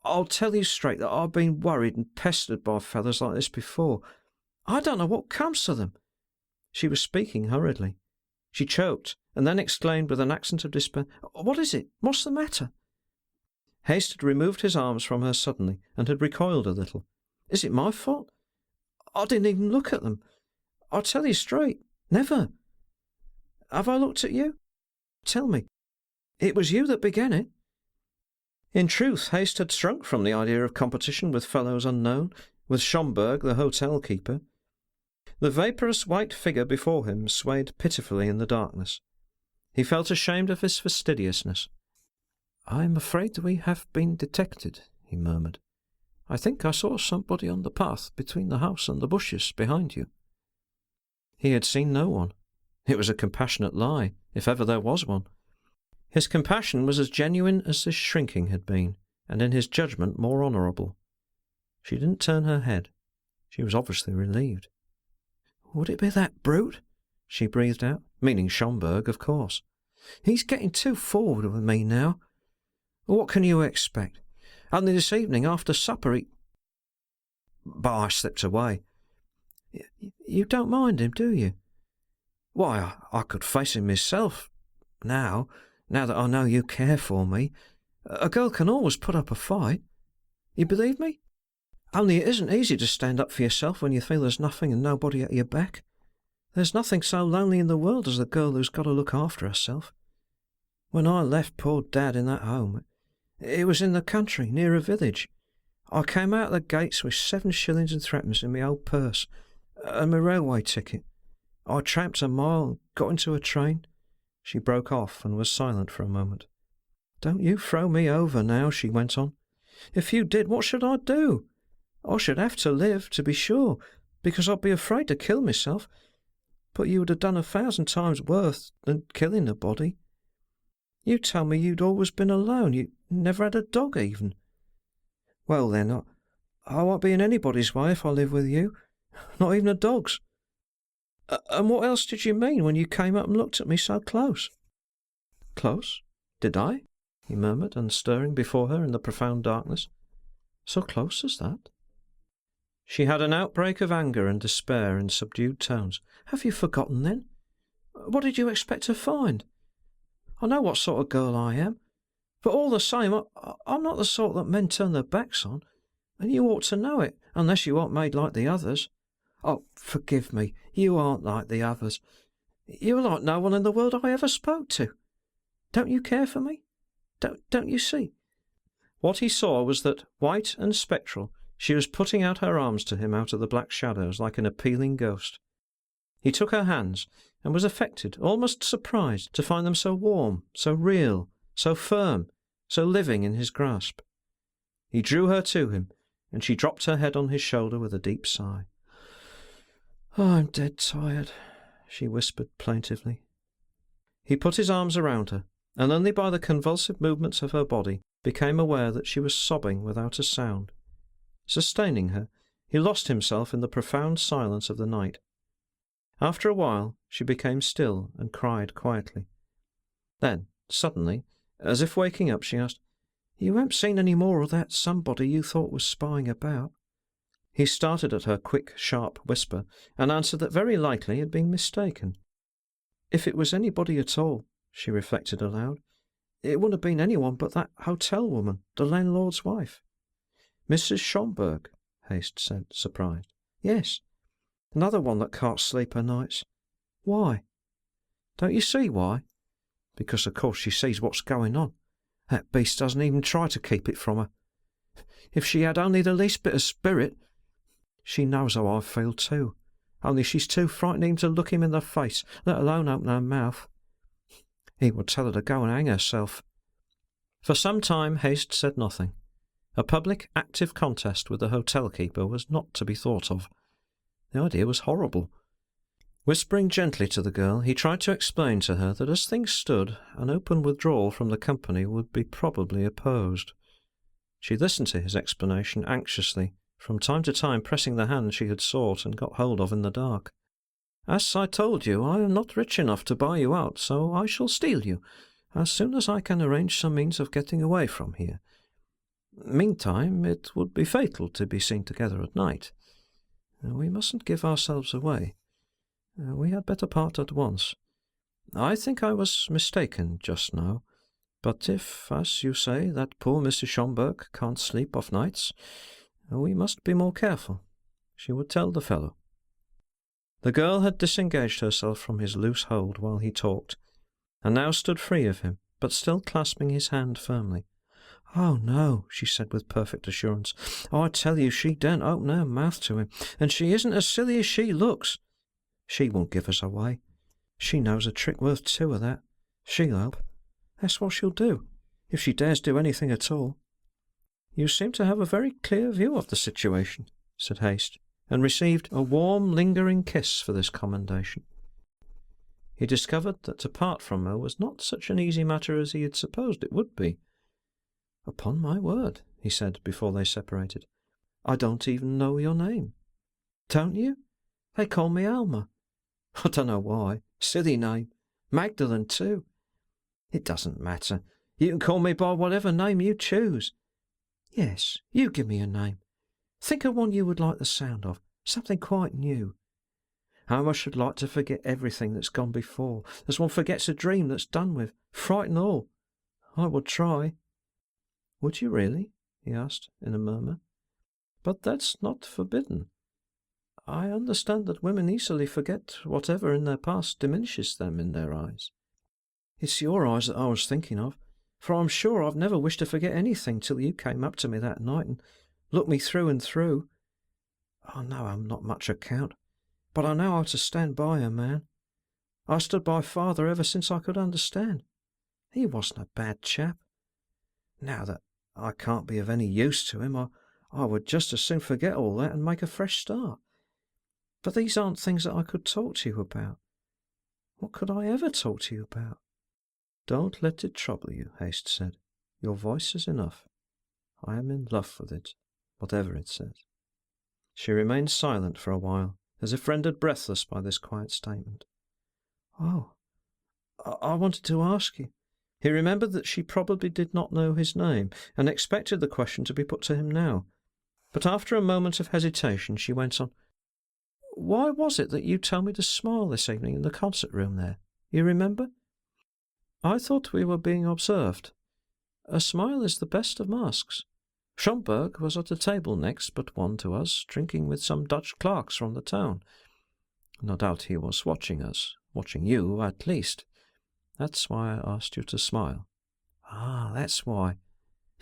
Speaker 1: I'll tell you straight that I've been worried and pestered by fellows like this before. I don't know what comes to them." She was speaking hurriedly. She choked, and then exclaimed with an accent of despair, "What is it? What's the matter?" Haste had removed his arms from her suddenly, and had recoiled a little. "Is it my fault? I didn't even look at them. I'll tell you straight, never. Have I looked at you? Tell me, it was you that began it." In truth, Haste had shrunk from the idea of competition with fellows unknown, with Schomberg, the hotel-keeper. The vaporous white figure before him swayed pitifully in the darkness. He felt ashamed of his fastidiousness. "I am afraid we have been detected," he murmured. "I think I saw somebody on the path between the house and the bushes behind you." He had seen no one. It was a compassionate lie, if ever there was one. His compassion was as genuine as his shrinking had been, and in his judgment more honourable. She didn't turn her head. She was obviously relieved. "Would it be that brute?" she breathed out, meaning Schomberg, of course. "He's getting too forward with me now. What can you expect? Only this evening after supper he... But I slipped away. You don't mind him, do you? Why, I could face him myself, now that I know you care for me. A girl can always put up a fight. You believe me? Only it isn't easy to stand up for yourself when you feel there's nothing and nobody at your back. There's nothing so lonely in the world as the girl who's got to look after herself. When I left poor Dad in that home, it was in the country, near a village. I came out of the gates with 7 shillings and threepence in my old purse, and my railway ticket. I tramped a mile and got into a train." She broke off and was silent for a moment. "Don't you throw me over now," she went on. "If you did, what should I do? I should have to live, to be sure, because I'd be afraid to kill myself. But you would have done 1,000 times worse than killing the body. You tell me you'd always been alone. You never had a dog even. Well then, I won't be in anybody's way if I live with you, not even a dog's. And what else did you mean when you came up and looked at me so close?" "Close? Did I?" he murmured, unstirring before her in the profound darkness. "So close as that?" She had an outbreak of anger and despair in subdued tones. "Have you forgotten, then? What did you expect to find? I know what sort of girl I am, but all the same, I'm not the sort that men turn their backs on, and you ought to know it, unless you aren't made like the others. Oh, forgive me, you aren't like the others. You're like no one in the world I ever spoke to. Don't you care for me? Don't you see?" What he saw was that, white and spectral, she was putting out her arms to him out of the black shadows like an appealing ghost. He took her hands, and was affected, almost surprised, to find them so warm, so real, so firm, so living in his grasp. He drew her to him, and she dropped her head on his shoulder with a deep sigh. "Oh, I'm dead tired," she whispered plaintively. He put his arms around her, and only by the convulsive movements of her body became aware that she was sobbing without a sound. Sustaining her, he lost himself in the profound silence of the night. After a while she became still and cried quietly. Then, suddenly, as if waking up, she asked, "You haven't seen any more of that somebody you thought was spying about?" He started at her quick, sharp whisper, and answered that very likely he had been mistaken. If it was anybody at all, she reflected aloud, it wouldn't have been anyone but that hotel woman, the landlord's wife. "Mrs. Schomburg," Haste said, surprised. "Yes, another one that can't sleep o' nights. Why? Don't you see why? Because of course she sees what's going on. That beast doesn't even try to keep it from her. If she had only the least bit of spirit. She knows how I feel too, only she's too frightened even to look him in the face, let alone open her mouth. He would tell her to go and hang herself." For some time Haste said nothing. A public, active contest with the hotel-keeper was not to be thought of. The idea was horrible. Whispering gently to the girl, he tried to explain to her that as things stood, an open withdrawal from the company would be probably opposed. She listened to his explanation anxiously, from time to time pressing the hand she had sought and got hold of in the dark. "As I told you, I am not rich enough to buy you out, so I shall steal you, as soon as I can arrange some means of getting away from here. Meantime, it would be fatal to be seen together at night. We mustn't give ourselves away. We had better part at once. I think I was mistaken just now, but if, as you say, that poor Mr. Schomburg can't sleep of nights, we must be more careful. She would tell the fellow." The girl had disengaged herself from his loose hold while he talked, and now stood free of him, but still clasping his hand firmly. "Oh, no," she said with perfect assurance. "I tell you she daren't open her mouth to him, and she isn't as silly as she looks. She won't give us away. She knows a trick worth 2 of that. She'll help. That's what she'll do, if she dares do anything at all." "You seem to have a very clear view of the situation," said Haste, and received a warm, lingering kiss for this commendation. He discovered that to part from her was not such an easy matter as he had supposed it would be. "Upon my word," he said before they separated, "I don't even know your name." "Don't you? They call me Alma. I don't know why. Silly name. Magdalen, too. It doesn't matter. You can call me by whatever name you choose. Yes, you give me a name. Think of one you would like the sound of, something quite new. How I should like to forget everything that's gone before, as one forgets a dream that's done with, fright and all. I would try." "Would you really?" he asked in a murmur. "But that's not forbidden." I understand that women easily forget whatever in their past diminishes them in their eyes. It's your eyes that I was thinking of, for I'm sure I've never wished to forget anything till you came up to me that night and looked me through and through. I know I'm not much account, but I know how to stand by a man. I stood by father ever since I could understand. He wasn't a bad chap. Now that I can't be of any use to him, I would just as soon forget all that and make a fresh start. But these aren't things that I could talk to you about. What could I ever talk to you about? Don't let it trouble you, Haste said. Your voice is enough. I am in love with it, whatever it says. She remained silent for a while, as if rendered breathless by this quiet statement. Oh, I wanted to ask you. He remembered that she probably did not know his name, and expected the question to be put to him now. But after a moment of hesitation, she went on. Why was it that you told me to smile this evening in the concert room there? You remember? I thought we were being observed. A smile is the best of masks. Schomberg was at a table next but one to us, drinking with some Dutch clerks from the town. No doubt he was watching us, watching you, at least. That's why I asked you to smile. Ah, that's why.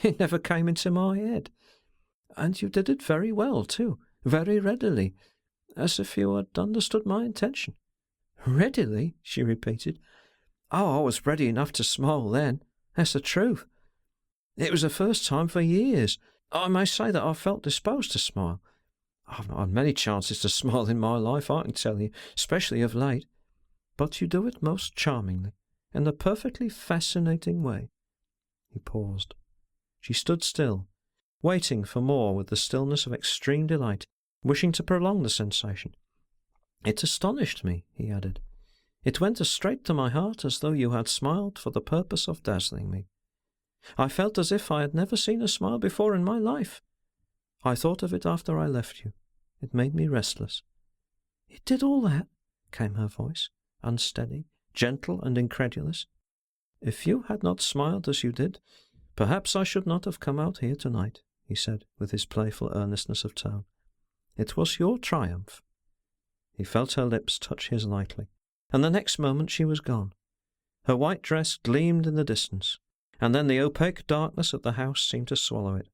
Speaker 1: It never came into my head. And you did it very well, too, very readily, as if you had understood my intention. Readily, she repeated. Oh, I was ready enough to smile then. That's the truth. It was the first time for years. I may say that I felt disposed to smile. I've not had many chances to smile in my life, I can tell you, especially of late. But you do it most charmingly, in a perfectly fascinating way. He paused. She stood still, waiting for more with the stillness of extreme delight, wishing to prolong the sensation. It astonished me, he added. It went as straight to my heart as though you had smiled for the purpose of dazzling me. I felt as if I had never seen a smile before in my life. I thought of it after I left you. It made me restless. It did all that? Came her voice, unsteady, gentle and incredulous. If you had not smiled as you did, perhaps I should not have come out here tonight, he said with his playful earnestness of tone. It was your triumph. He felt her lips touch his lightly, and the next moment she was gone. Her white dress gleamed in the distance, and then the opaque darkness of the house seemed to swallow it.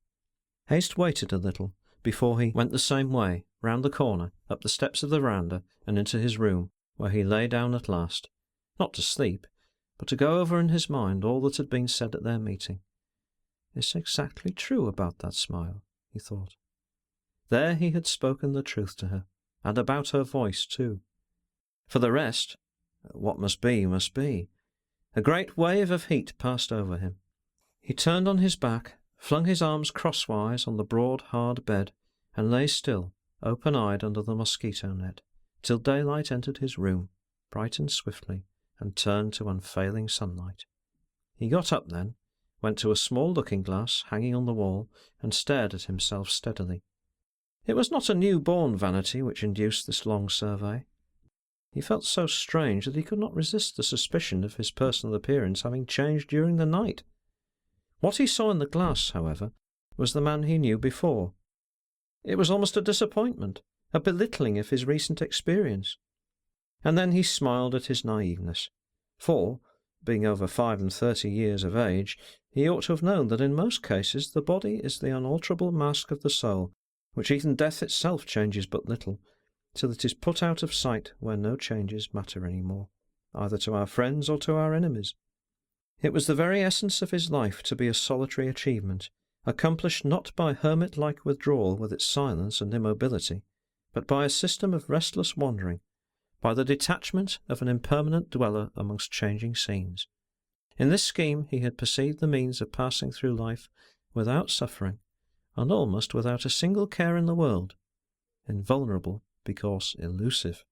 Speaker 1: Haste waited a little before he went the same way, round the corner, up the steps of the veranda, and into his room, where he lay down at last, not to sleep, but to go over in his mind all that had been said at their meeting. It's exactly true about that smile, he thought. There he had spoken the truth to her, and about her voice too. For the rest, what must be, must be. A great wave of heat passed over him. He turned on his back, flung his arms crosswise on the broad, hard bed, and lay still, open-eyed under the mosquito net, till daylight entered his room, brightened swiftly, and turned to unfailing sunlight. He got up then, went to a small looking-glass hanging on the wall, and stared at himself steadily. It was not a new-born vanity which induced this long survey. He felt so strange that he could not resist the suspicion of his personal appearance having changed during the night. What he saw in the glass, however, was the man he knew before. It was almost a disappointment, a belittling of his recent experience. And then he smiled at his naiveness, for, being over 35 years of age, he ought to have known that in most cases the body is the unalterable mask of the soul, which even death itself changes but little, till it is put out of sight where no changes matter any more, either to our friends or to our enemies. It was the very essence of his life to be a solitary achievement, accomplished not by hermit-like withdrawal with its silence and immobility, but by a system of restless wandering, by the detachment of an impermanent dweller amongst changing scenes. In this scheme he had perceived the means of passing through life without suffering, and almost without a single care in the world, invulnerable because elusive.